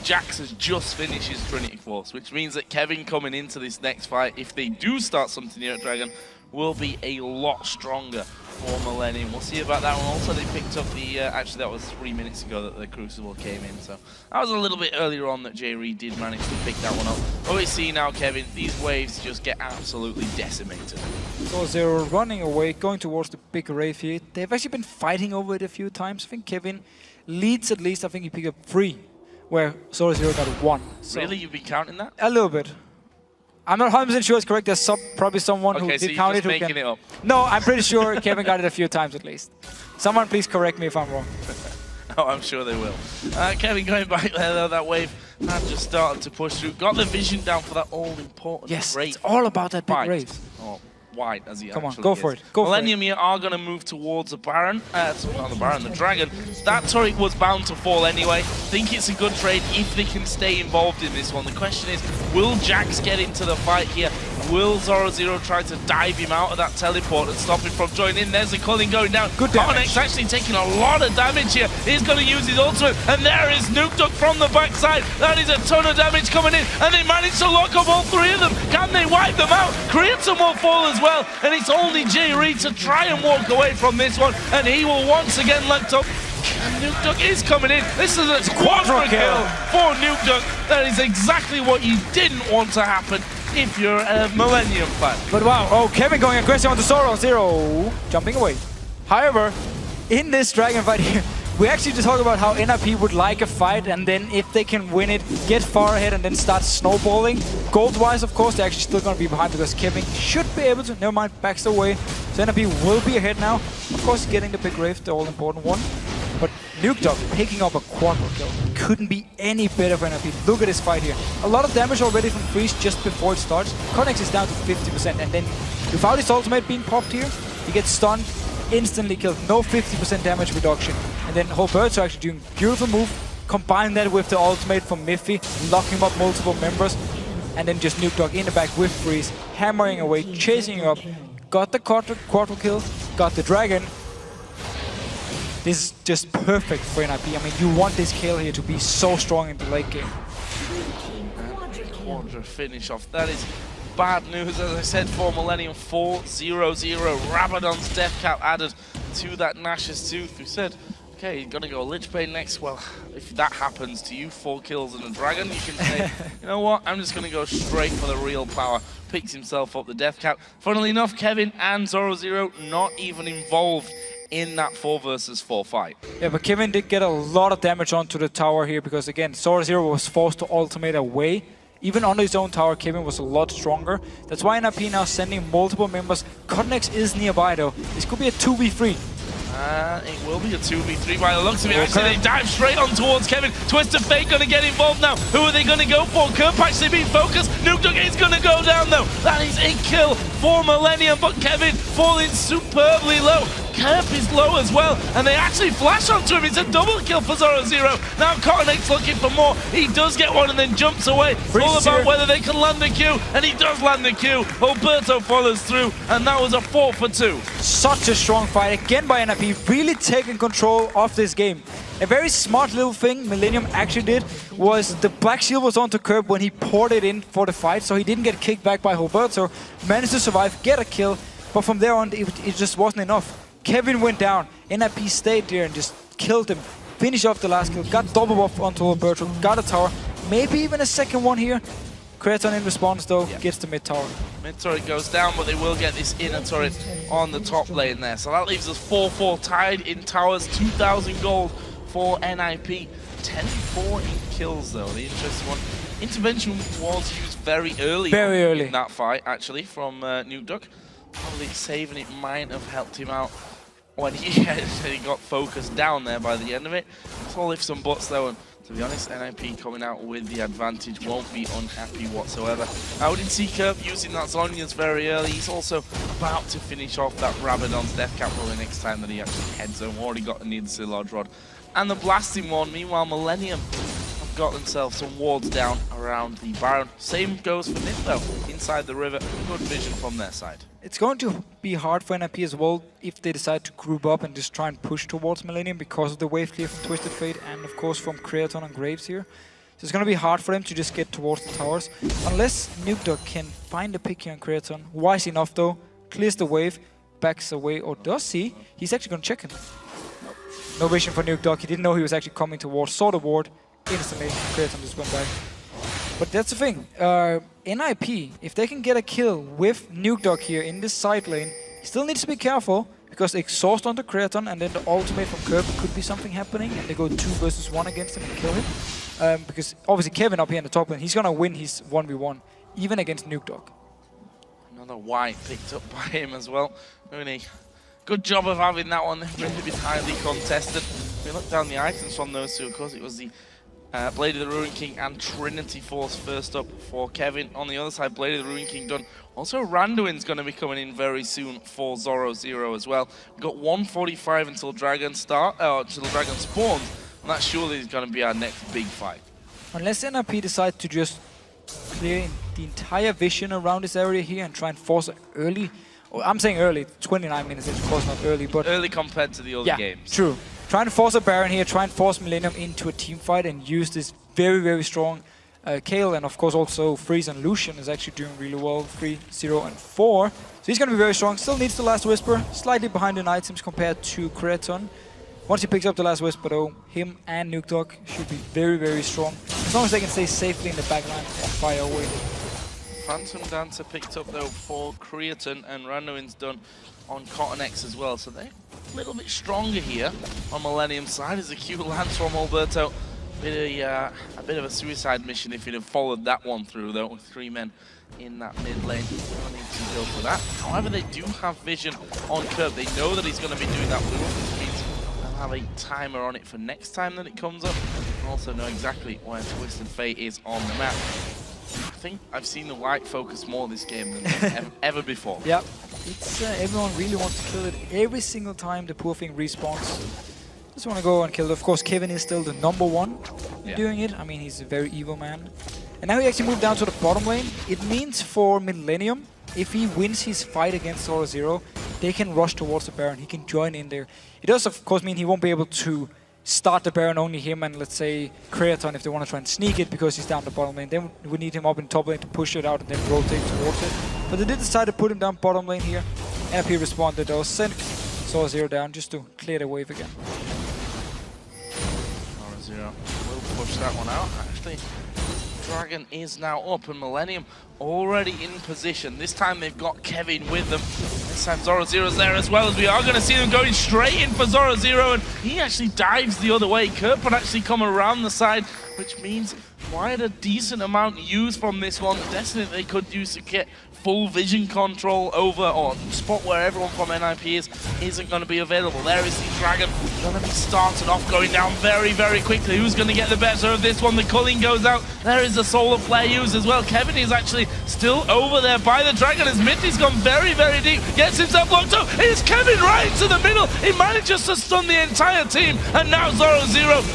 Jax has just finished his Trinity Force, which means that Kevin coming into this next fight, if they do start something here at Dragon, will be a lot stronger for Millennium. We'll see about that one. Also, they picked up the, actually that was 3 minutes ago that the Crucible came in, so that was a little bit earlier on that J. Reed did manage to pick that one up. But we see now, Kevin, these waves just get absolutely decimated. So Zero running away, going towards the big Wraith here. They've actually been fighting over it a few times. I think Kevin leads at least. I think he picked up 3, where Zero got 1. So really? You've been counting that? A little bit. I'm not 100% sure it's correct. There's probably someone who did count it. Okay, so you're just making it up. No, I'm pretty sure Kevin got it a few times at least. Someone please correct me if I'm wrong. Oh, I'm sure they will. Kevin going back there though, that wave had just started to push through. Got the vision down for that all-important Yes, Wraith. it's all about that big Wraith. Oh, wide as he Come on, actually go is. for it. Go Millennium for it. here are going to move towards the Baron. Not the Baron, the Dragon. That turret was bound to fall anyway. Think it's a good trade if they can stay involved in this one. The question is, will Jax get into the fight here? Will Zoro Zero try to dive him out of that teleport and stop him from joining in? There's the culling going down. Good damage. Onyx actually taking a lot of damage here. He's going to use his ultimate, and there is Nukedog from the backside. That is a ton of damage coming in, and they managed to lock up all 3 of them. Can they wipe them out? Creaton will fall as well, and it's only J. Reed to try and walk away from this one, and he will once again locked up. And Nukedog is coming in. This is a quadra kill for Nukedog. That is exactly what you didn't want to happen if you're a Millennium fan. But wow, oh, Kevin going aggressive onto Zoro. Zero jumping away. However, in this Dragon fight here, we actually just talk about how NIP would like a fight, and then if they can win it, get far ahead and then start snowballing. Gold-wise, of course, they're actually still going to be behind because Kevin should be able to. Never mind, backs away. So NIP will be ahead now. Of course, getting the big Wraith, the all-important one. But Nukedog picking up a quadra kill. Couldn't be any better for NIP. Look at this fight here. A lot of damage already from Freeze just before it starts. Connex is down to 50%, and then without his ultimate being popped here, he gets stunned, instantly killed. No 50% damage reduction. And then Roberto actually doing a beautiful move. Combine that with the ultimate from Miffy, locking up multiple members, and then just Nukedog in the back with Freeze, hammering away, chasing him up. Got the quadra kill, got the Dragon. This is just perfect for NIP. I mean, you want this kill here to be so strong in the late game. Quadra finish off. That is bad news, as I said, for Millennium. 4-0-0. Rabadon's death cap added to that Nash's Tooth. We said, okay, you're gonna go Lich Bane next. Well, if that happens to you, 4 kills and a dragon, you can say, you know what, I'm just gonna go straight for the real power. Picks himself up the death cap. Funnily enough, Kevin and Zoro0 not even involved in that 4 versus 4 fight. Yeah, but Kevin did get a lot of damage onto the tower here because, again, Zoro0 was forced to ultimate away. Even on his own tower, Kevin was a lot stronger. That's why NIP now sending multiple members. Cotnex is nearby though. This could be a 2v3. It will be a 2v3 by the looks of it. Actually, they dive straight on towards Kevin. Twisted Fate gonna get involved now. Who are they gonna go for? Kerp actually being focused. Nukedog is gonna go down though. That is a kill for Millennium, but Kevin falling superbly low. Kerp is low as well, and they actually flash onto him. It's a double kill for Zoro0. Now Cotnex looking for more. He does get one and then jumps away. It's all about whether they can land the Q, and he does land the Q. Alberto follows through, and that was a 4 for 2. Such a strong fight again by NIP, really taking control of this game. A very smart little thing Millennium actually did was the Black Shield was onto Kerp when he poured it in for the fight, so he didn't get kicked back by Alberto, managed to survive, get a kill, but from there on it just wasn't enough. Kevin went down, NIP stayed there and just killed him, finished off the last kill, got double buff onto Alberto, got a tower, maybe even a second one here. Kraton in response though, gets the mid tower. Mid turret goes down, but they will get this inner turret on the top lane there. So that leaves us 4-4 tied in towers, 2,000 gold for NIP. 10-4 in kills though, the interesting one. Intervention was used very early in that fight actually from Nukedog. Probably saving it might have helped him out when he got focused down there by the end of it. It's all ifs and buts though, and to be honest, NIP coming out with the advantage won't be unhappy whatsoever. I didn't see Kerp using that Zhonya's very early. He's also about to finish off that Rabadon's death cap the next time that he actually heads home. Already got the need to large rod. And the blasting one, meanwhile Millennium have got themselves some wards down around the Baron. Same goes for Nip though, inside the river. Good vision from their side. It's going to be hard for NIP as well if they decide to group up and just try and push towards Millennium because of the wave clear from Twisted Fate and of course from Kraton and Graves here. So it's going to be hard for them to just get towards the towers. Unless Nukedog can find a pick here on Kraton. Wise enough though, clears the wave, backs away, or does he? He's actually going to check him. No vision for Nukedog, he didn't know he was actually coming towards, saw the ward, instantly Kraton just went back. But that's the thing, NIP, if they can get a kill with Nukedog here in this side lane, still needs to be careful because exhaust onto Kraton and then the ultimate from Kerp could be something happening and they go 2 versus 1 against him and kill him. Because obviously Kevin up here in the top lane, he's gonna win his 1v1, even against Nukedog. Another white picked up by him as well. Really good job of having that one, really been highly contested. We look down the items from those two, of course it was the Blade of the Ruin King and Trinity Force first up for Kevin. On the other side, Blade of the Ruin King done. Also, Randuin's going to be coming in very soon for Zoro0 as well. We've got 1:45 until Dragon spawns, and that surely is going to be our next big fight. Unless NIP decide to just clear the entire vision around this area here and try and force it early. I'm saying early, 29 minutes is of course not early, but... Early compared to the other games. True. Trying to force a Baron here, try and force Millennium into a team fight and use this very, very strong Kayle, and of course also Freeze and Lucian is actually doing really well, 3, 0, and 4. So he's going to be very strong, still needs the last Whisper, slightly behind in items compared to Kraton. Once he picks up the last Whisper though, him and Nukedog should be very, very strong, as long as they can stay safely in the backline and fire away. Phantom Dancer picked up though for Kraton, and Randuin's done on Cotnex as well, so they're a little bit stronger here on Millennium's side as the Q lands from Alberto. A bit of a suicide mission if he'd have followed that one through though, with 3 men in that mid lane. No need to go for that. However, they do have vision on Kerp. They know that he's going to be doing that blue, which means they'll have a timer on it for next time that it comes up. And also know exactly where Twisted Fate is on the map. I think I've seen the white focus more this game than ever before. Yep. It's everyone really wants to kill it every single time the poor thing respawns. Just want to go and kill it. Of course, Kevin is still the #1 doing it. I mean, he's a very evil man. And now he actually moved down to the bottom lane. It means for Millennium, if he wins his fight against Zoro0, they can rush towards the Baron. He can join in there. It does, of course, mean he won't be able to start the Baron, only him and, let's say, Creaton if they want to try and sneak it because he's down the bottom lane. Then we need him up in top lane to push it out and then rotate towards it. But they did decide to put him down bottom lane here. NIP responded though, sent Zoro down just to clear the wave again. Zoro will push that one out. Actually, Dragon is now up and Millennium already in position. This time they've got Kevin with them. This time Zoro's there as well, as we are going to see them going straight in for Zoro, and he actually dives the other way. Kerpen actually come around the side, which means quite a decent amount used from this one. Destiny they could use to get full vision control over, or spot where everyone from NIP isn't going to be available. There is the Dragon going to be started off, going down very, very quickly. Who's going to get the better of this one? The culling goes out. There is a Solar Flare used as well. Kevin is actually still over there by the Dragon as Mithy's gone very, very deep. Gets himself locked up. It's Kevin right to the middle. He manages to stun the entire team. And now Zoro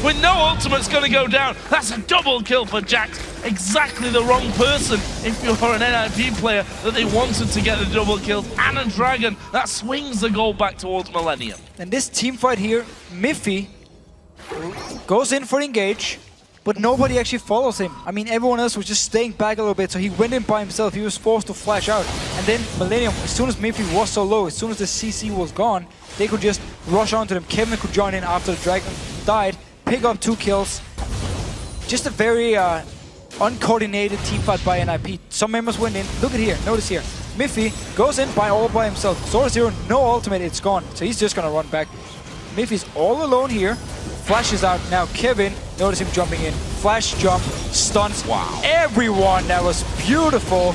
with no ultimate's going to go down. That's a double kill for Jax. Exactly the wrong person if you're an NIP player that they wanted to get the double kill. And a Dragon that swings the goal back towards Millennium. And this team fight here, Miffy goes in for engage, but nobody actually follows him. I mean, everyone else was just staying back a little bit, so he went in by himself. He was forced to flash out. And then Millennium, as soon as Miffy was so low, as soon as the CC was gone, they could just rush onto them. Kevin could join in after the Dragon died, pick up 2 kills. Just a very uncoordinated team fight by NIP. Some members went in. Look at here. Notice here. Miffy goes in all by himself. Zoro, no ultimate. It's gone. So he's just going to run back. Miffy's all alone here. Flashes out. Now Kevin, notice him jumping in. Flash jump. Stuns. Wow. Everyone. That was beautiful.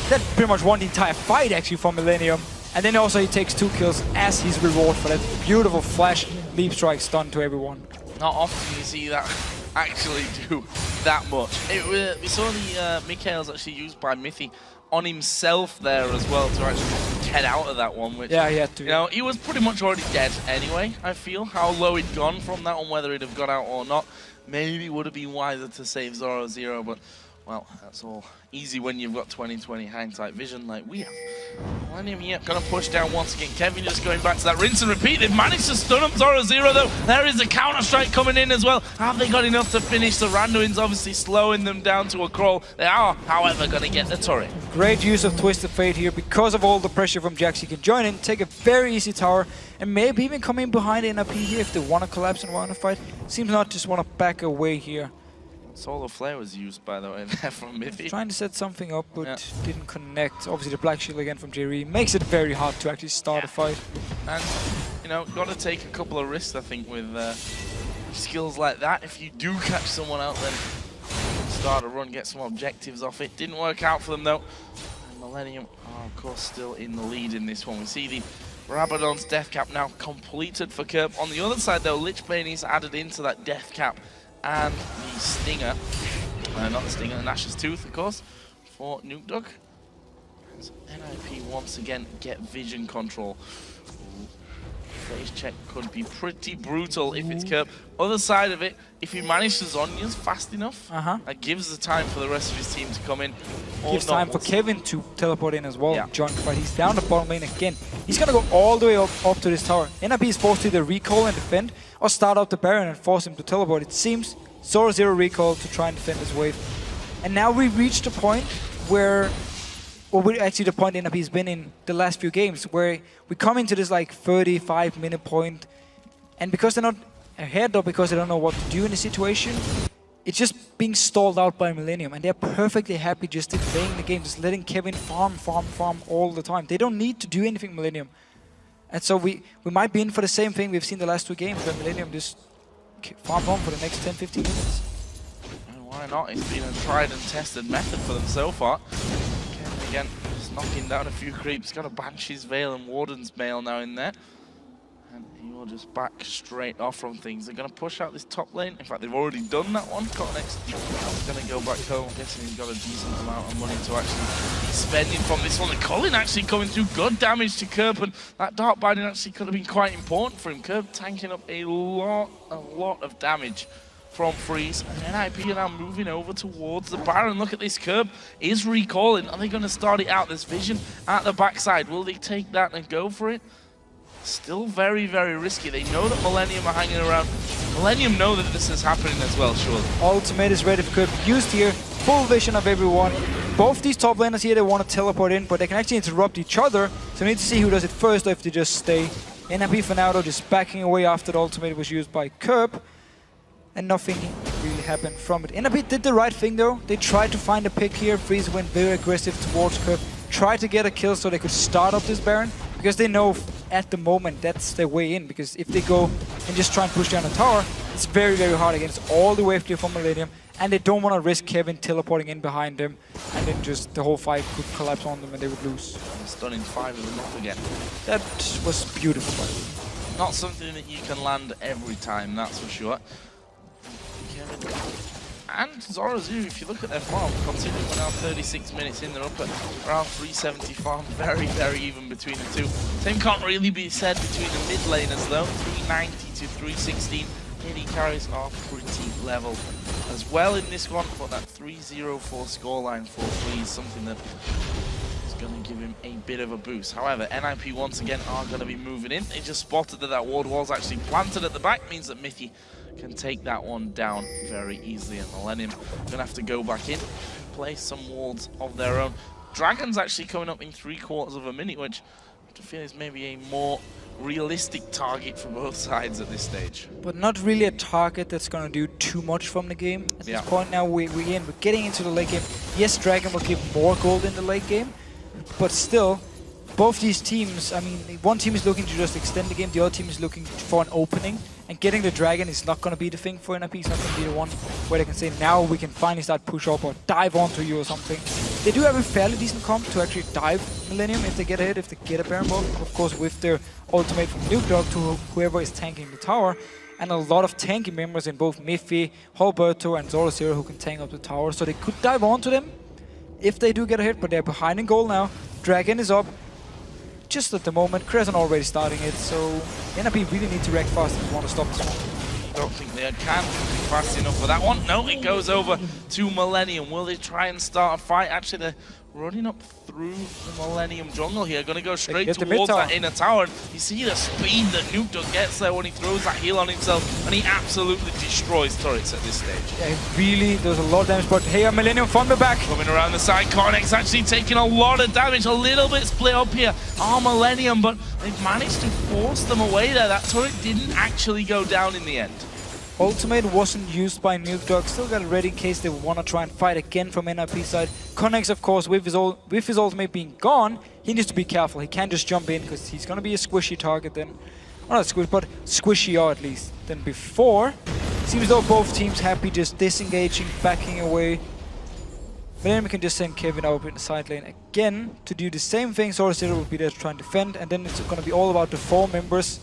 That pretty much won the entire fight actually for Millennium. And then also he takes 2 kills as his reward for that beautiful flash leap strike stun to everyone. Not often you see that actually do that much. We saw the Mikhail's actually used by Mithy on himself there as well to actually get out of that one, which, yeah, he had to. You know, he was pretty much already dead anyway, I feel. How low he'd gone from that one, whether he'd have got out or not. Maybe would have been wiser to save Zoro, but, well, that's all easy when you've got 20/20 hindsight vision like we have. Millennium here, gonna push down once again. Kevin just going back to that rinse and repeat. They've managed to stun him. Zoro though. There is a counter strike coming in as well. Have they got enough to finish? The Randuin's obviously slowing them down to a crawl. They are, however, gonna get the turret. Great use of Twisted Fate here because of all the pressure from Jax. He can join in, take a very easy tower, and maybe even come in behind NIP here if they want to collapse and want to fight. Seems not just want to back away here. Solar Flare was used, by the way, there from Miffy. Trying to set something up, but didn't connect. Obviously, the Black Shield again from Jerry makes it very hard to actually start a fight. And, you know, got to take a couple of risks, I think, with skills like that. If you do catch someone out, then start a run, get some objectives off it. Didn't work out for them, though. And Millennium are, of course, still in the lead in this one. We see the Rabadon's death cap now completed for Kerp. On the other side, though, Lich Bane is added into that death cap. And the Stinger, not the Stinger, the Nash's Tooth, of course, for Nuke Dog. As NIP once again get vision control. Phase check could be pretty brutal if it's Kerp. Other side of it, if he manages Zhonya's fast enough, that gives the time for the rest of his team to come in. Gives time for Kevin to teleport in as well. John, but he's down the bottom lane again. He's gonna go all the way up to this tower. NIP is forced to either recall and defend, or start up the Baron and force him to teleport. It seems Zoro recall to try and defend his wave. And now we've reached a point where, or we're actually the point NIP's been in the last few games, where we come into this like 35-minute point, and because they're not ahead or because they don't know what to do in the situation, it's just being stalled out by Millennium, and they're perfectly happy just delaying the game, just letting Kevin farm all the time. They don't need to do anything, Millennium. And so we might be in for the same thing we've seen the last 2 games, where Millennium just farm home for the next 10-15 minutes. And why not? It's been a tried and tested method for them so far. Kevin again, just knocking down a few creeps. Got a Banshee's Veil and Warden's Mail now in there. And he will just back straight off from things. They're going to push out this top lane. In fact, they've already done that one. Cottonix is going to go back home. I'm guessing he's got a decent amount of money to actually be spending from this one. The Culling actually coming through good damage to Kerp, and that Dark Binding actually could have been quite important for him. Kerp tanking up a lot of damage from Freeze. And NIP are now moving over towards the Baron. Look at this curb. Is recalling. Are they going to start it out? There's vision at the backside. Will they take that and go for it? Still very, very risky. They know that Millennium are hanging around. Millennium know that this is happening as well, surely. Ultimate is ready for curb used here. Full vision of everyone. Both these top laners here, they want to teleport in, but they can actually interrupt each other. So we need to see who does it first or if they just stay. NIP for now, though, just backing away after the ultimate was used by Curb. And nothing really happened from it. NIP did the right thing, though. They tried to find a pick here. Freeze went very aggressive towards Curb. Tried to get a kill so they could start up this Baron. Because they know at the moment that's their way in. Because if they go and just try and push down the tower, it's very, very hard against all the wave clear from Millennium. And they don't want to risk Kevin teleporting in behind them. And then just the whole fight could collapse on them and they would lose. Stunning 5 of them up again. That was beautiful, by the way. Not something that you can land every time, that's for sure. Kevin and Zorazu, if you look at their farm, considering we're now 36 minutes in, they're up at around 370 farm. Very, very even between the two. Same can't really be said between the mid laners though. 390 to 316. KD carries are pretty level as well in this one, but that 3-0-4 scoreline for Freeze, something that is going to give him a bit of a boost. However, NIP once again are going to be moving in. They just spotted that ward was actually planted at the back, means that Mithy can take that one down very easily, and Millennium going to have to go back in, place some wards of their own. Dragon's actually coming up in 3/4 of a minute, which I feel is maybe a more realistic target for both sides at this stage. But not really a target that's going to do too much from the game. At this point now, we're getting into the late game. Yes, Dragon will give more gold in the late game, but still, both these teams, I mean, one team is looking to just extend the game, the other team is looking for an opening. And getting the Dragon is not going to be the thing for NIP. It's not going to be the one where they can say, now we can finally start push up or dive onto you or something. They do have a fairly decent comp to actually dive Millennium if they get ahead, if they get a Baron ball. Of course, with their ultimate from Nuke Dog to whoever is tanking the tower. And a lot of tanky members in both Miffy, Halberto, and Zorazu who can tank up the tower. So they could dive onto them if they do get ahead, but they're behind in goal now. Dragon is up. Just at the moment, Crescent already starting it, so NIP really need to react fast if they want to stop this one. Don't think they can be fast enough for that one. No, it goes over to Millennium. Will they try and start a fight? Actually, they're running up through the Millennium jungle here. Going to go straight towards that inner tower. And you see the speed that Nuke Dog gets there when he throws that heal on himself, and he absolutely destroys turrets at this stage. Yeah, really does a lot of damage, but here Millennium from the back. Coming around the side, Cornex actually taking a lot of damage. A little bit split up here on Millennium, but they've managed to force them away there. That turret didn't actually go down in the end. Ultimate wasn't used by Nuke Dog, still got it ready in case they want to try and fight again from NIP side. Connex, of course, with his ultimate being gone, he needs to be careful. He can't just jump in because he's going to be a squishy target then. Well, not squish, but squishier at least than before. Seems though both teams happy just disengaging, backing away. But then we can just send Kevin out in the side lane again to do the same thing. Zorazu will be there to try and defend, and then it's going to be all about the 4 members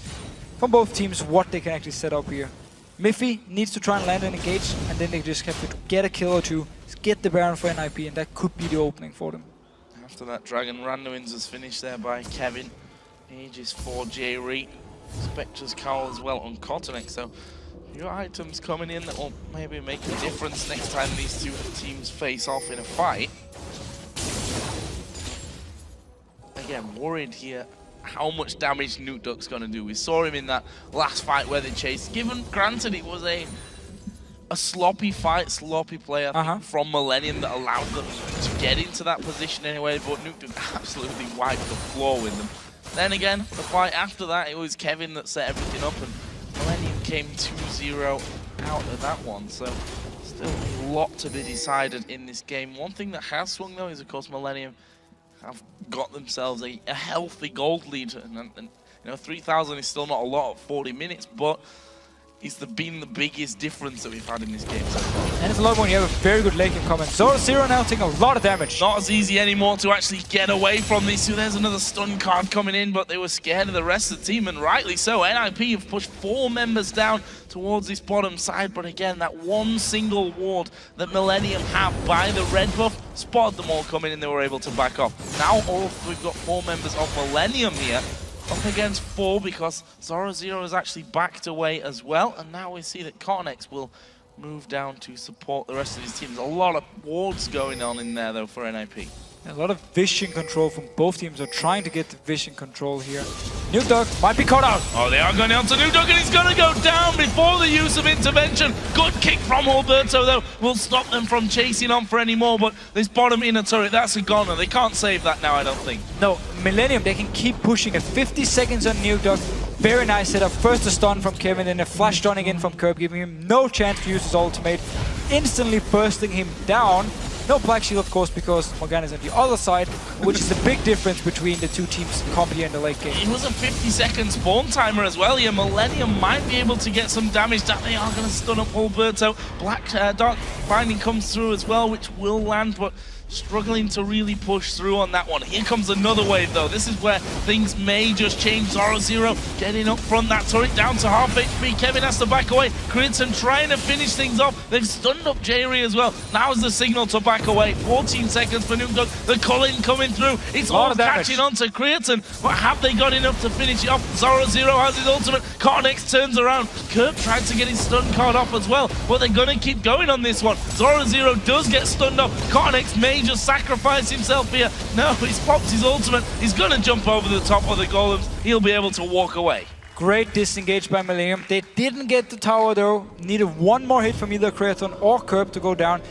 from both teams, what they can actually set up here. Miffy needs to try and land and engage, and then they just have to get a kill or two, get the Baron for NIP, and that could be the opening for them. After that, Dragon Randomins was finished there by Kevin. Aegis for J-Re. Spectre's Cowl as well on Cottonex, so your items coming in that will maybe make a difference next time these two teams face off in a fight. Again, worried here how much damage Nuke Dog's going to do. We saw him in that last fight where they chased. Granted, it was a sloppy fight, sloppy play, I think, from Millennium that allowed them to get into that position anyway, but Nuke Dog absolutely wiped the floor with them. Then again, the fight after that, it was Kevin that set everything up, and Millennium came 2-0 out of that one, so still a lot to be decided in this game. One thing that has swung, though, is, of course, Millennium have got themselves a healthy gold lead, and you know, 3,000 is still not a lot at 40 minutes, but it's been the biggest difference that we've had in this game so far. And it's a lot when you have a very good late game comment. Zorazu now taking a lot of damage. Not as easy anymore to actually get away from this. So there's another stun card coming in, but they were scared of the rest of the team, and rightly so. NIP have pushed 4 members down towards this bottom side, but again, that one single ward that Millennium have by the red buff spotted them all coming in, they were able to back off. Now we've got 4 members of Millennium here, up against 4 because Zorazu has actually backed away as well, and now we see that Cornex will move down to support the rest of his team. There's a lot of wards going on in there, though, for NIP. A lot of vision control from both teams are trying to get the vision control here. Nukedog might be caught out. Oh, they are going on to Nukedog, and he's going to go down before the use of intervention. Good kick from Alberto, though, will stop them from chasing on for any more, but this bottom inner turret, that's a goner. They can't save that now, I don't think. No, Millennium, they can keep pushing at 50 seconds on Nukedog. Very nice setup. First a stun from Kevin, then a flash stun again from Curb, giving him no chance to use his ultimate, instantly bursting him down. No Black Shield, of course, because Morgana is on the other side, which is the big difference between the two teams competing in the late game. It was a 50-second spawn timer as well here. Millennium might be able to get some damage down. They are going to stun up Alberto. Dark Binding comes through as well, which will land, but struggling to really push through on that one. Here comes another wave, though. This is where things may just change. Zoro getting up front, that turret down to half HP. Kevin has to back away. Creaton trying to finish things off. They've stunned up Jerry as well. Now's the signal to back away. 14 seconds for Nukedog. The Cullen coming through. It's all catching on to Creaton, but have they got enough to finish it off? Zoro has his ultimate. Cornex turns around. Kirk tried to get his stun card off as well, but they're going to keep going on this one. Zoro does get stunned up. Cornex may just sacrifice himself here. No, he's popped his ultimate. He's going to jump over the top of the golems. He'll be able to walk away. Great disengage by Millennium. They didn't get the tower though. Needed one more hit from either Creaton or Curb to go down.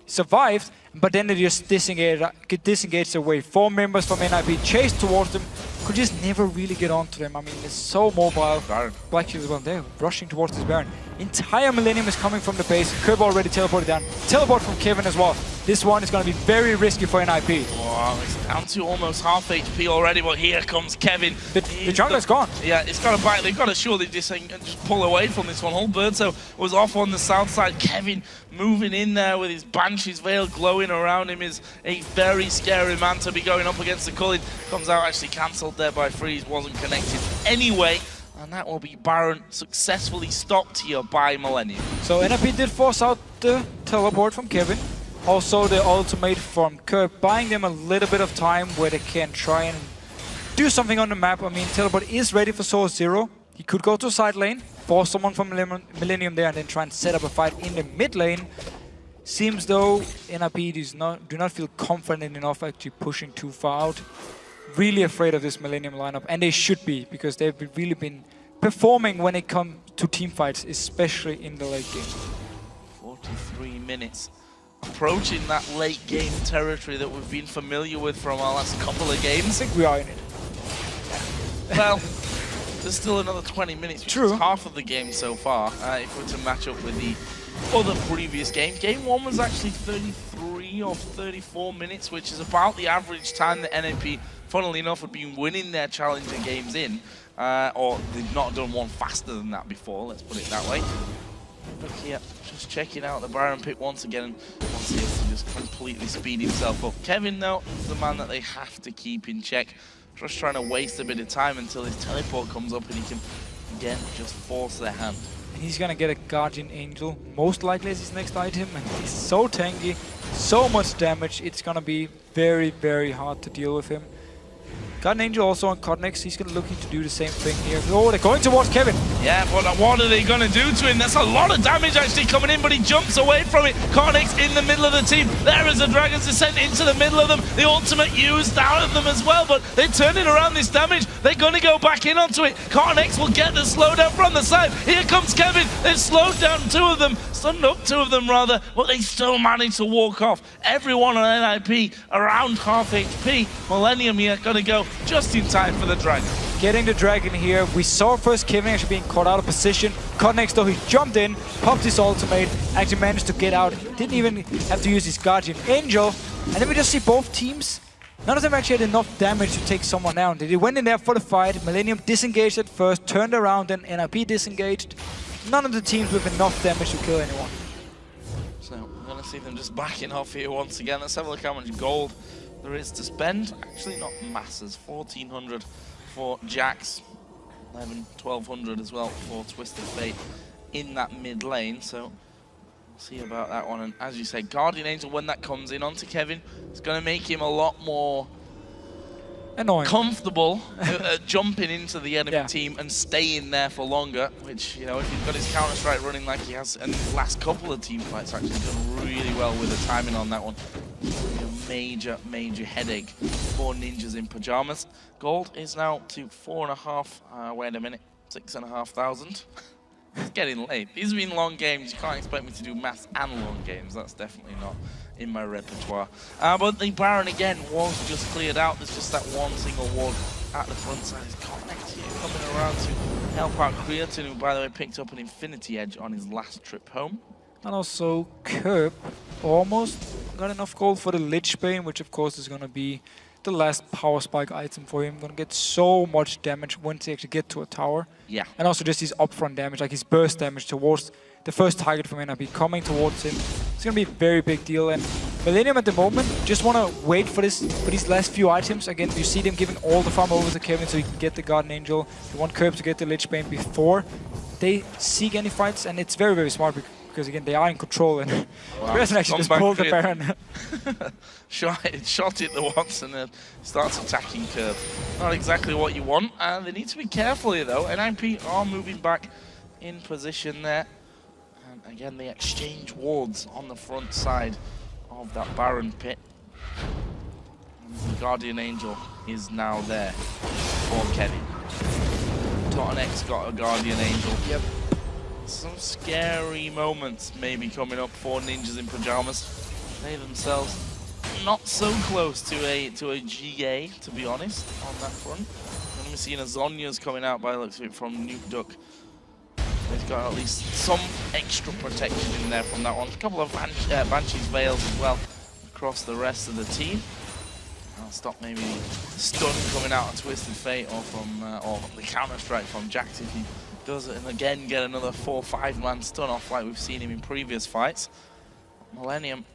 Survived, but then they just disengaged away. 4 members from NIP chased towards them. Could just never really get onto them. I mean, it's so mobile. Black Shield as well. They're rushing towards this Baron. Entire Millennium is coming from the base. Curb already teleported down. Teleport from Kevin as well. This one is going to be very risky for NIP. Wow, it's down to almost half HP already, but here comes Kevin. The jungler's gone. Yeah, it's got to back. They've got to surely just pull away from this one. Alberto was off on the south side. Kevin moving in there with his Banshee's Veil glowing around him is a very scary man to be going up against. The Cullen comes out actually cancelled there by Freeze, wasn't connected anyway. And that will be Baron successfully stopped here by Millennium. So NIP did force out the teleport from Kevin. Also the ultimate from Curb, buying them a little bit of time where they can try and do something on the map. I mean, teleport is ready for Source Zero. He could go to side lane, force someone from Millennium there, and then try and set up a fight in the mid lane. Seems though NIP do not feel confident enough actually pushing too far out. Really afraid of this Millennium lineup, and they should be, because they've really been performing when it comes to team fights, especially in the late game. 43 minutes. Approaching that late game territory that we've been familiar with from our last couple of games. I think we are in it. Well, there's still another 20 minutes, which True. is half of the game so far, if we're to match up with the other previous game. Game 1 was actually 33 or 34 minutes, which is about the average time that NIP, funnily enough, have been winning their challenger games in. Or they've not done one faster than that before, let's put it that way. Look here, just checking out the Baron pick once again, and once he has to just completely speed himself up. Kevin, though, is the man that they have to keep in check. Just trying to waste a bit of time until his teleport comes up and he can, again, just force their hand. And he's gonna get a Guardian Angel, most likely as his next item, and he's so tanky, so much damage, it's gonna be very, very hard to deal with him. Guardian Angel also on Codnex, he's gonna looking to do the same thing here. Oh, they're going towards Kevin. Yeah, but what are they gonna do to him? That's a lot of damage actually coming in, but he jumps away from it. Codnex in the middle of the team. There is a Dragon's Descent into the middle of them. The ultimate used out of them as well, but they're turning around this damage. They're gonna go back in onto it. Codnex will get the slowdown from the side. Here comes Kevin. They've slowed down 2 of them, stunned up 2 of them rather, but they still manage to walk off. Everyone on NIP around half HP. Millennium here gonna go just in time for the Dragon. Getting the Dragon here. We saw first Kevin actually being caught out of position. Codnex though, he jumped in, popped his ultimate, actually managed to get out. Didn't even have to use his Guardian Angel. And then we just see both teams. None of them actually had enough damage to take someone down. They went in there for the fight. Millennium disengaged at first, turned around, then NIP disengaged. None of the teams with enough damage to kill anyone. So we're gonna see them just backing off here once again. Let's have a look how much gold there is to spend. Actually not masses, 1400 for Jax, 1200 as well for Twisted Fate in that mid lane, so we'll see about that one. And as you say, Guardian Angel, when that comes in onto Kevin, it's going to make him a lot more comfortable jumping into the enemy team and staying there for longer, which, you know, if he's got his Counter-Strike running like he has in the last couple of team fights, actually done really well with the timing on that one. A major headache for Ninjas in Pajamas. Gold is now to 4.5, wait a minute, 6,500. It's getting late. These have been long games. You can't expect me to do maths and long games. That's definitely not in my repertoire. But the Baron again was just cleared out. There's just that one single ward at the front side. His Connect here coming around to help out Creatin, who by the way picked up an Infinity Edge on his last trip home. And also Kerb almost got enough gold for the Lich Bane, which of course is going to be the last power spike item for him. Going to get so much damage once he actually get to a tower. Yeah. And also just his upfront damage, like his burst damage towards the first target from NRB coming towards him. It's going to be a very big deal. And Millennium at the moment just want to wait for these last few items. Again, you see them giving all the farm over to Kevin so he can get the Guardian Angel. They want Kerb to get the Lich Bane before they seek any fights, and it's very smart because again, they are in control, and Creatin actually just pulled the Baron. shot it the once and then starts attacking Kerb. Not exactly what you want, and they need to be careful here though. NIP are moving back in position there. And again, they exchange wards on the front side of that Baron pit. And the Guardian Angel is now there for Kevin. Tottenx got a Guardian Angel. Yep. Some scary moments maybe coming up for Ninjas in Pajamas. They themselves not so close to a GA, to be honest, on that front. And we're seeing a Zhonya's coming out by the looks of it from Nukeduck. They've got at least some extra protection in there from that one. A couple of Banshee's Veils as well across the rest of the team. I'll stop maybe the stun coming out of Twisted Fate or from or the Counter-Strike from Jax if he does it, and again get another 4 or 5 man stun off like we've seen him in previous fights. Millennium,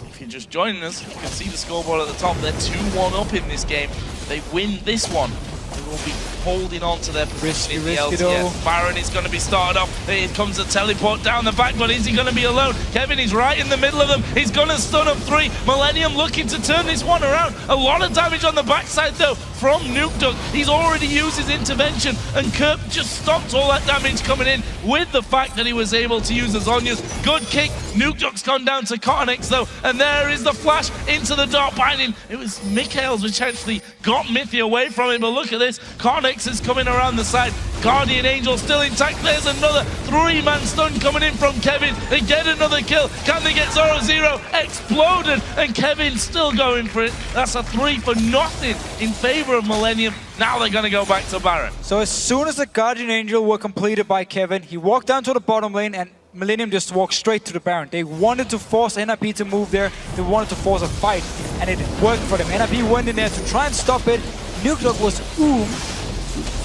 if you're just joining us, you can see the scoreboard at the top. They're 2-1 up in this game. They win this one, they will be holding on to their position in the LCS. Baron is going to be started off. Here comes a teleport down the back, but is he going to be alone? Kevin is right in the middle of them. He's going to stun up 3. Millennium looking to turn this one around. A lot of damage on the backside though from Nukeduck. He's already used his intervention, and Kerb just stopped all that damage coming in with the fact that he was able to use the Zhonya's. Good kick. Nukeduck's gone down to Cottonex though, and there is the flash into the Dark Binding. It was Mikhail's which actually got Mithy away from him, but look at this. Cottonex is coming around the side. Guardian Angel still intact. There's another 3-man stun coming in from Kevin. They get another kill. Can they get 0-0? Exploded, and Kevin still going for it. That's a 3 for nothing in favor of Millennium. Now they're going to go back to Baron. So as soon as the Guardian Angel were completed by Kevin, he walked down to the bottom lane and Millennium just walked straight to the Baron. They wanted to force NIP to move there. They wanted to force a fight, and it worked for them. NIP went in there to try and stop it. Nukeduck was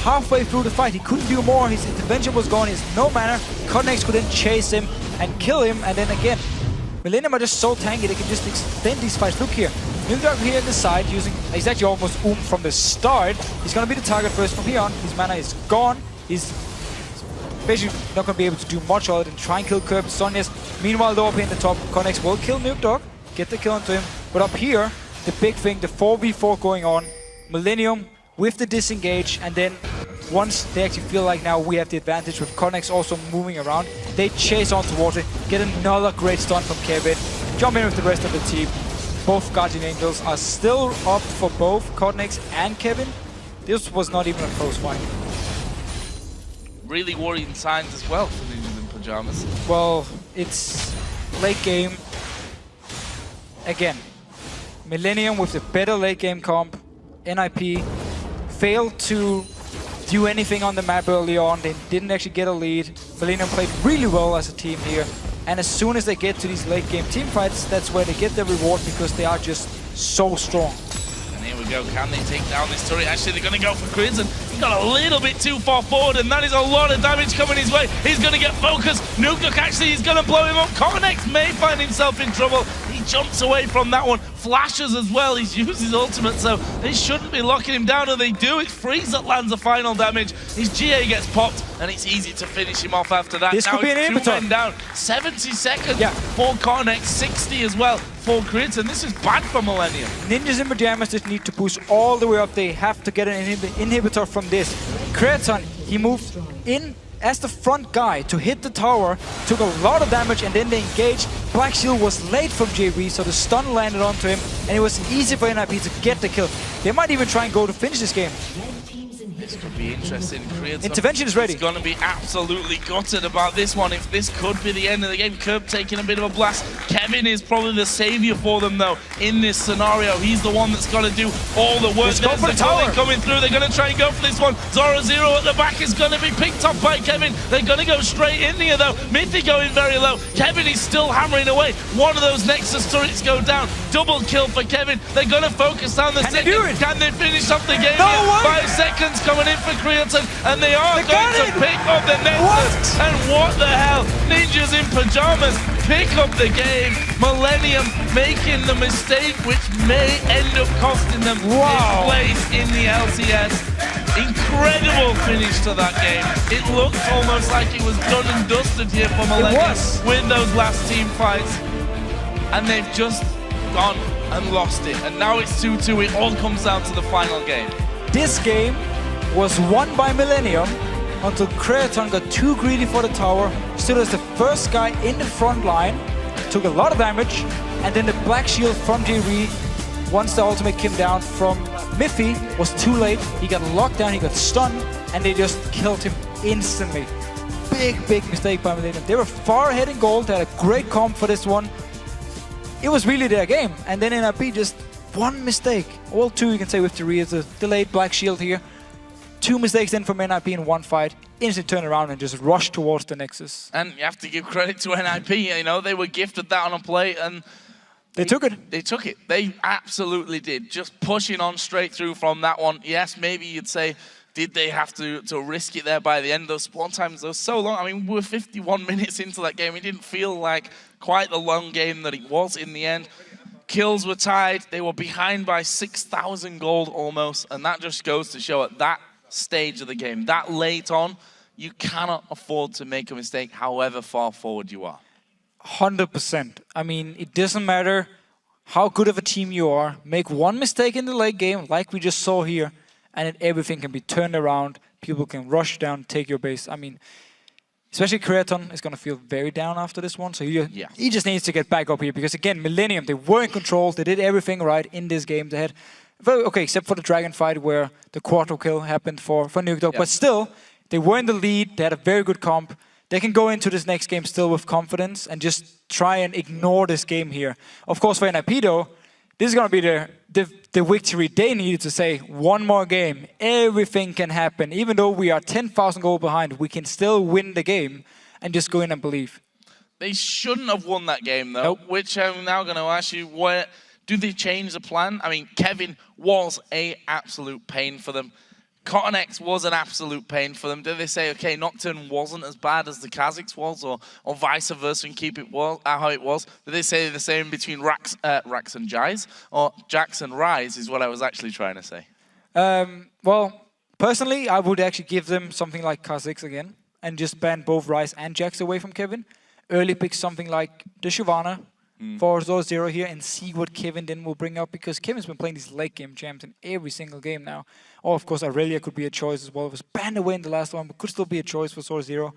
halfway through the fight. He couldn't do more. His intervention was gone. He has no mana. Cottonex couldn't chase him and kill him. And then again, Millennium are just so tanky. They can just extend these fights. Look here. Nukeduck here in the side using... He's actually almost from the start. He's going to be the target first from here on. His mana is gone. He's basically not going to be able to do much other than try and kill Kerb. Zhonya's meanwhile though up here in the top. Cottonex will kill Nukeduck. Get the kill onto him. But up here, the big thing, the 4v4 going on. Millennium with the disengage, and then once they actually feel like now we have the advantage with Cottonex also moving around, they chase on towards it, get another great stun from Kevin, jump in with the rest of the team. Both Guardian Angels are still up for both Cottonex and Kevin. This was not even a close fight. Really worrying signs as well for Ninjas in Pajamas. Well, it's late game. Again, Millennium with the better late game comp. NIP failed to do anything on the map early on. They didn't actually get a lead. Millennium played really well as a team here. And as soon as they get to these late game team fights, that's where they get their reward because they are just so strong. And here we go. Can they take down this turret? Actually, they're going to go for Crimson. He got a little bit too far forward, and that is a lot of damage coming his way. He's going to get focused. Nukeduck actually is going to blow him up. Cottonex may find himself in trouble. He He jumps away from that one, flashes as well. He's used his ultimate, so they shouldn't be locking him down, and they do. It's Freeze that lands the final damage. His GA gets popped, and it's easy to finish him off after that. This now could be an it's 2 men inhibitor. down. 70 seconds for Cotton X, 60 as well for Creaton. This is bad for Millennium. Ninjas and Pajamas just need to push all the way up. They have to get an inhibitor from this. Creaton, he moved in as the front guy to hit the tower, took a lot of damage, and then they engaged. Black Shield was late from JV, so the stun landed onto him, and it was easy for NIP to get the kill. They might even try and go to finish this game. This could be interesting. Intervention is ready. He's going to be absolutely gutted about this one if this could be the end of the game. Curb taking a bit of a blast. Kevin is probably the savior for them, though, in this scenario. He's the one that's got to do all the work. Let's go for the tower. Coming through. They're going to try and go for this one. Zoro Zero at the back is going to be picked up by Kevin. They're going to go straight in here, though. Mithy going very low. Kevin is still hammering away. One of those Nexus turrets go down. Double kill for Kevin. They're going to focus down the second. Can they finish off the game? No way. 5 seconds coming in for Creaton, and they are going to pick up the Nexus. And what the hell? Ninjas in Pajamas pick up the game. Millennium making the mistake which may end up costing them its place in the LCS. Incredible finish to that game. It looked almost like it was done and dusted here for Millennium with those last team fights. And they've just gone and lost it. And now it's 2-2. It all comes down to the final game. This game was won by Millennium until Creaton got too greedy for the tower, stood as the first guy in the front line, took a lot of damage, and then the Black Shield from JV, once the ultimate came down from Miffy, was too late. He got locked down, he got stunned, and they just killed him instantly. Big mistake by Millennium. They were far ahead in gold, they had a great comp for this one. It was really their game, and then NIP just one mistake. All two, you can say, with Tari. It's a delayed Black Shield here. 2 mistakes then from NIP in one fight, instant turn around and just rush towards the Nexus. And you have to give credit to NIP, you know, they were gifted that on a plate and they took it. They took it. They absolutely did. Just pushing on straight through from that one. Yes, maybe you'd say, did they have to risk it there by the end? Those spawn times were so long. I mean, we were 51 minutes into that game. It didn't feel like quite the long game that it was in the end. Kills were tied. They were behind by 6,000 gold almost. And that just goes to show at that stage of the game, that late on, you cannot afford to make a mistake however far forward you are. 100%. I mean, it doesn't matter how good of a team you are. Make one mistake in the late game, like we just saw here, and then everything can be turned around. People can rush down, take your base. I mean, especially Creaton is going to feel very down after this one. So he just needs to get back up here because, again, Millennium, they were in control. They did everything right in this game. They had, okay, except for the Dragon fight where the quarter kill happened for Nukedog. But still, they were in the lead. They had a very good comp. They can go into this next game still with confidence and just try and ignore this game here. Of course, for NIP, though, this is going to be the victory they needed to say, one more game, everything can happen. Even though we are 10,000 goals behind, we can still win the game and just go in and believe. They shouldn't have won that game, though, which I'm now going to ask you, do they change the plan? I mean, Kevin was an absolute pain for them. Cotton X was an absolute pain for them. Did they say, okay, Nocturne wasn't as bad as the Kha'Zix was, or vice versa, and keep it how it was? Did they say the same between Rax and Jais, or Jax and Rise is what I was actually trying to say? Well, personally, I would actually give them something like Kha'Zix again, and just ban both Rise and Jax away from Kevin. Early pick something like the Shyvana for Zoro here and see what Kevin then will bring up, because Kevin's been playing these late game champs in every single game now. Or of course Aurelia could be a choice as well. It was banned away in the last one, but could still be a choice for Zoro.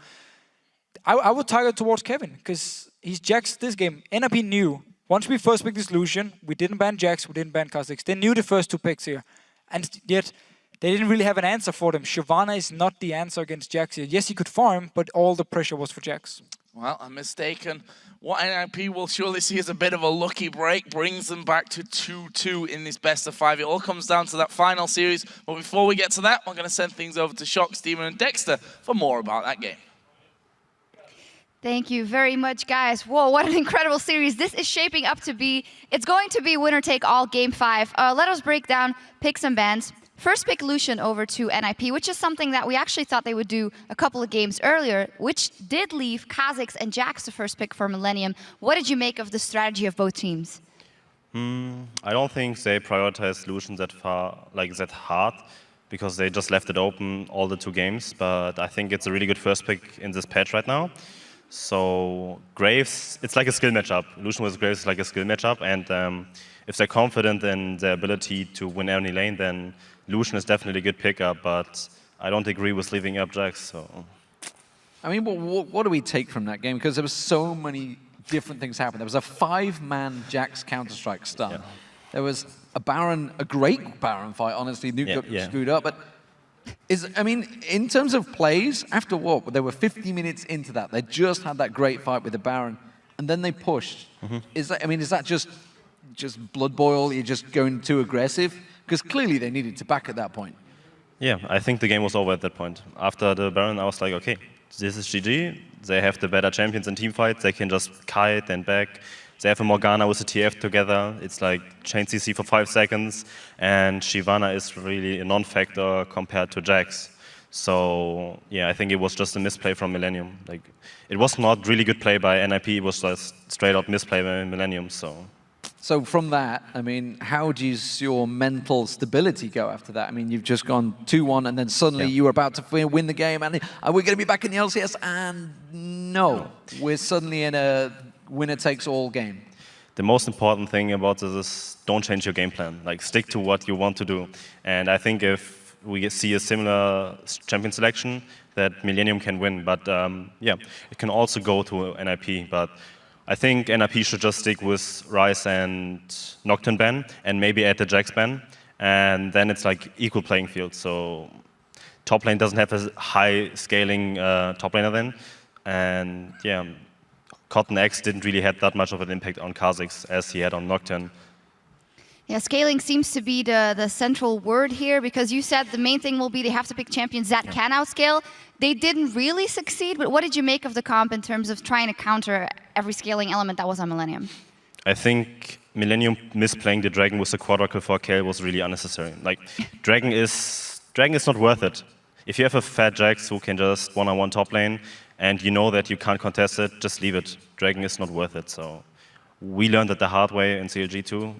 I would target towards Kevin, because he's Jax this game. NIP knew, once we first picked this Lucian, we didn't ban Jax, we didn't ban Kha'Zix. They knew the first 2 picks here. And yet, they didn't really have an answer for them. Shyvana is not the answer against Jax here. Yes, he could farm, but all the pressure was for Jax. Well, I'm mistaken. What NIP will surely see as a bit of a lucky break brings them back to 2-2 in this best of 5. It all comes down to that final series. But before we get to that, we're going to send things over to Shock, Steven, and Dexter for more about that game. Thank you very much, guys. Whoa, what an incredible series. This is shaping up to be, it's going to be winner take all game 5. Let us break down picks and bans. First pick Lucian over to NIP, which is something that we actually thought they would do a couple of games earlier, which did leave Kha'Zix and Jax the first pick for Millennium. What did you make of the strategy of both teams? I don't think they prioritized Lucian that hard, because they just left it open all the 2 games. But I think it's a really good first pick in this patch right now. So Graves, it's like a skill matchup. Lucian with Graves is like a skill matchup, and if they're confident in their ability to win any lane, then Lucian is definitely a good pickup. But I don't agree with leaving up Jax. So, I mean, what do we take from that game? Because there were so many different things happened. There was a 5-man Jax Counter-Strike stun. Yeah. There was a Baron, a great Baron fight, honestly. Nuke got screwed up. But I mean, in terms of plays, after what? They were 50 minutes into that. They just had that great fight with the Baron, and then they pushed. Is that just blood boil? You're just going too aggressive? Because clearly they needed to back at that point. Yeah, I think the game was over at that point. After the Baron, I was like, okay, this is GG. They have the better champions in teamfights. They can just kite and back. They have a Morgana with a TF together. It's like chain CC for 5 seconds. And Shyvana is really a non-factor compared to Jax. So yeah, I think it was just a misplay from Millennium. Like, it was not really good play by NIP. It was just straight up misplay by Millennium. So from that, I mean, how does your mental stability go after that? I mean, you've just gone 2-1, and then suddenly you were about to win the game, and we're going to be back in the LCS, and no, we're suddenly in a winner-takes-all game. The most important thing about this is don't change your game plan. Like, stick to what you want to do. And I think if we see a similar champion selection, that Millennium can win. But yeah, it can also go to NIP. But I think NIP should just stick with Ryze and Nocturne ban, and maybe add the Jax ban, and then it's like equal playing field. So top lane doesn't have a high scaling top laner then, and yeah, Cotton X didn't really have that much of an impact on Kha'Zix as he had on Nocturne. Yeah, scaling seems to be the central word here, because you said the main thing will be they have to pick champions that can outscale. They didn't really succeed, but what did you make of the comp in terms of trying to counter every scaling element that was on Millennium? I think Millennium misplaying the Dragon with the quadruple 4K was really unnecessary. Like, Dragon is not worth it. If you have a fat Jax who can just one-on-one top lane, and you know that you can't contest it, just leave it. Dragon is not worth it. So we learned it the hard way in CLG too.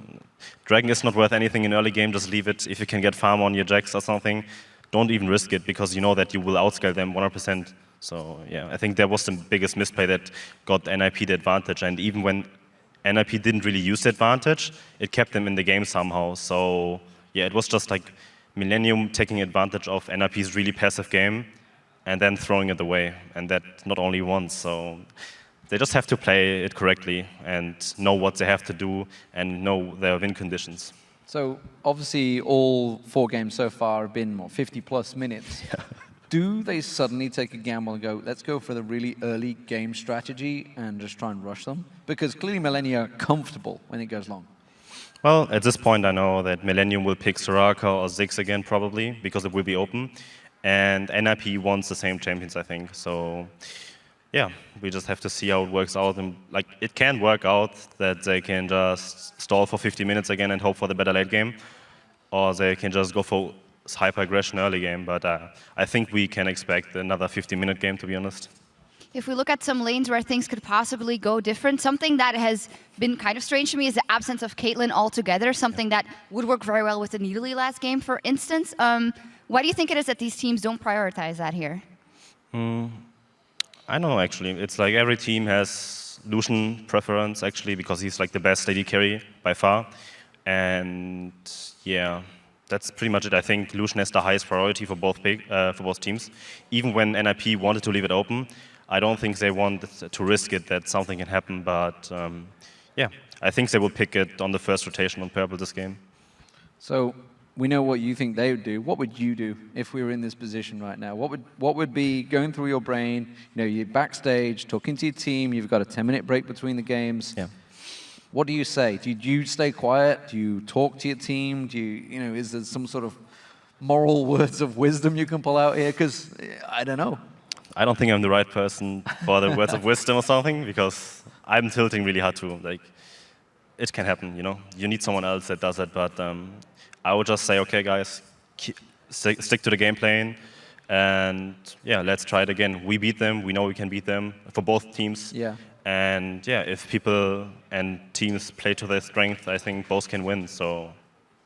Dragon is not worth anything in early game, just leave it. If you can get farm on your Jax or something, don't even risk it, because you know that you will outscale them 100%. So yeah, I think that was the biggest misplay that got NIP the advantage. And even when NIP didn't really use the advantage, it kept them in the game somehow. So yeah, it was just like Millennium taking advantage of NIP's really passive game and then throwing it away. And that not only once. So they just have to play it correctly and know what they have to do and know their win conditions. So obviously all 4 games so far have been 50+ minutes. Do they suddenly take a gamble and go, let's go for the really early game strategy and just try and rush them? Because clearly Millennium are comfortable when it goes long. Well, at this point I know that Millennium will pick Soraka or Ziggs again probably, because it will be open. And NIP wants the same champions, I think. So yeah, we just have to see how it works out. And like, it can work out that they can just stall for 50 minutes again and hope for the better late game, or they can just go for hyper aggression early game. But I think we can expect another 50-minute game, to be honest. If we look at some lanes where things could possibly go different, something that has been kind of strange to me is the absence of Caitlyn altogether, something that would work very well with the Nidalee last game, for instance. Why do you think it is that these teams don't prioritize that here? I don't know, actually. It's like every team has Lucian preference, actually, because he's like the best AD carry by far. And yeah, that's pretty much it. I think Lucian has the highest priority for both teams. Even when NIP wanted to leave it open, I don't think they wanted to risk it that something can happen. But yeah, I think they will pick it on the first rotation on purple this game. So we know what you think they would do. What would you do if we were in this position right now? What would be going through your brain? You know, you're backstage, talking to your team, you've got a 10-minute break between the games. Yeah. What do you say? Do you stay quiet? Do you talk to your team? Do you know, is there some sort of moral words of wisdom you can pull out here? Because I don't know. I don't think I'm the right person for the words of wisdom or something, because I'm tilting really hard too. Like, it can happen, you know. You need someone else that does it, but I would just say, okay, guys, stick to the game plan. And yeah, let's try it again. We beat them. We know we can beat them for both teams. Yeah. And yeah, if people and teams play to their strength, I think both can win. So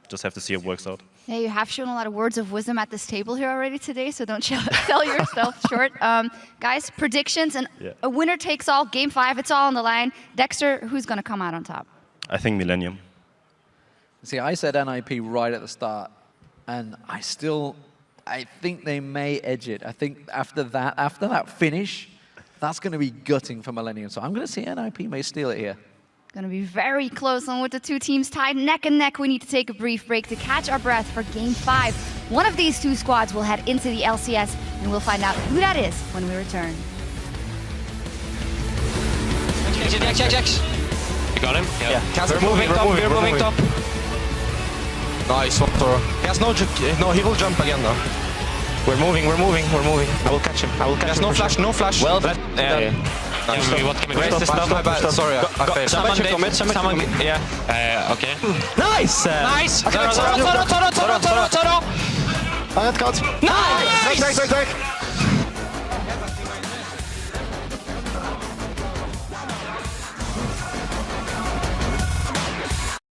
just have to see if it works out. Yeah, you have shown a lot of words of wisdom at this table here already today, so don't sell yourself short. Guys, predictions, and a winner takes all. Game 5, it's all on the line. Dexter, who's going to come out on top? I think Millennium. See, I said NIP right at the start, and I think they may edge it. I think after that finish, that's going to be gutting for Millennium. So I'm going to see NIP may steal it here. Going to be very close, and with the two teams tied neck and neck, we need to take a brief break to catch our breath for Game 5. One of these two squads will head into the LCS, and we'll find out who that is when we return. Jax. You got him? Yeah. We're moving top. Nice one, Toro. He has no, he will jump again though. We're moving. I will catch him. There's no flash. Well, Where's the stuff? My bad. Sorry, I failed. Someone, yeah. Okay. Nice! Toro! Han ett cut. Nice!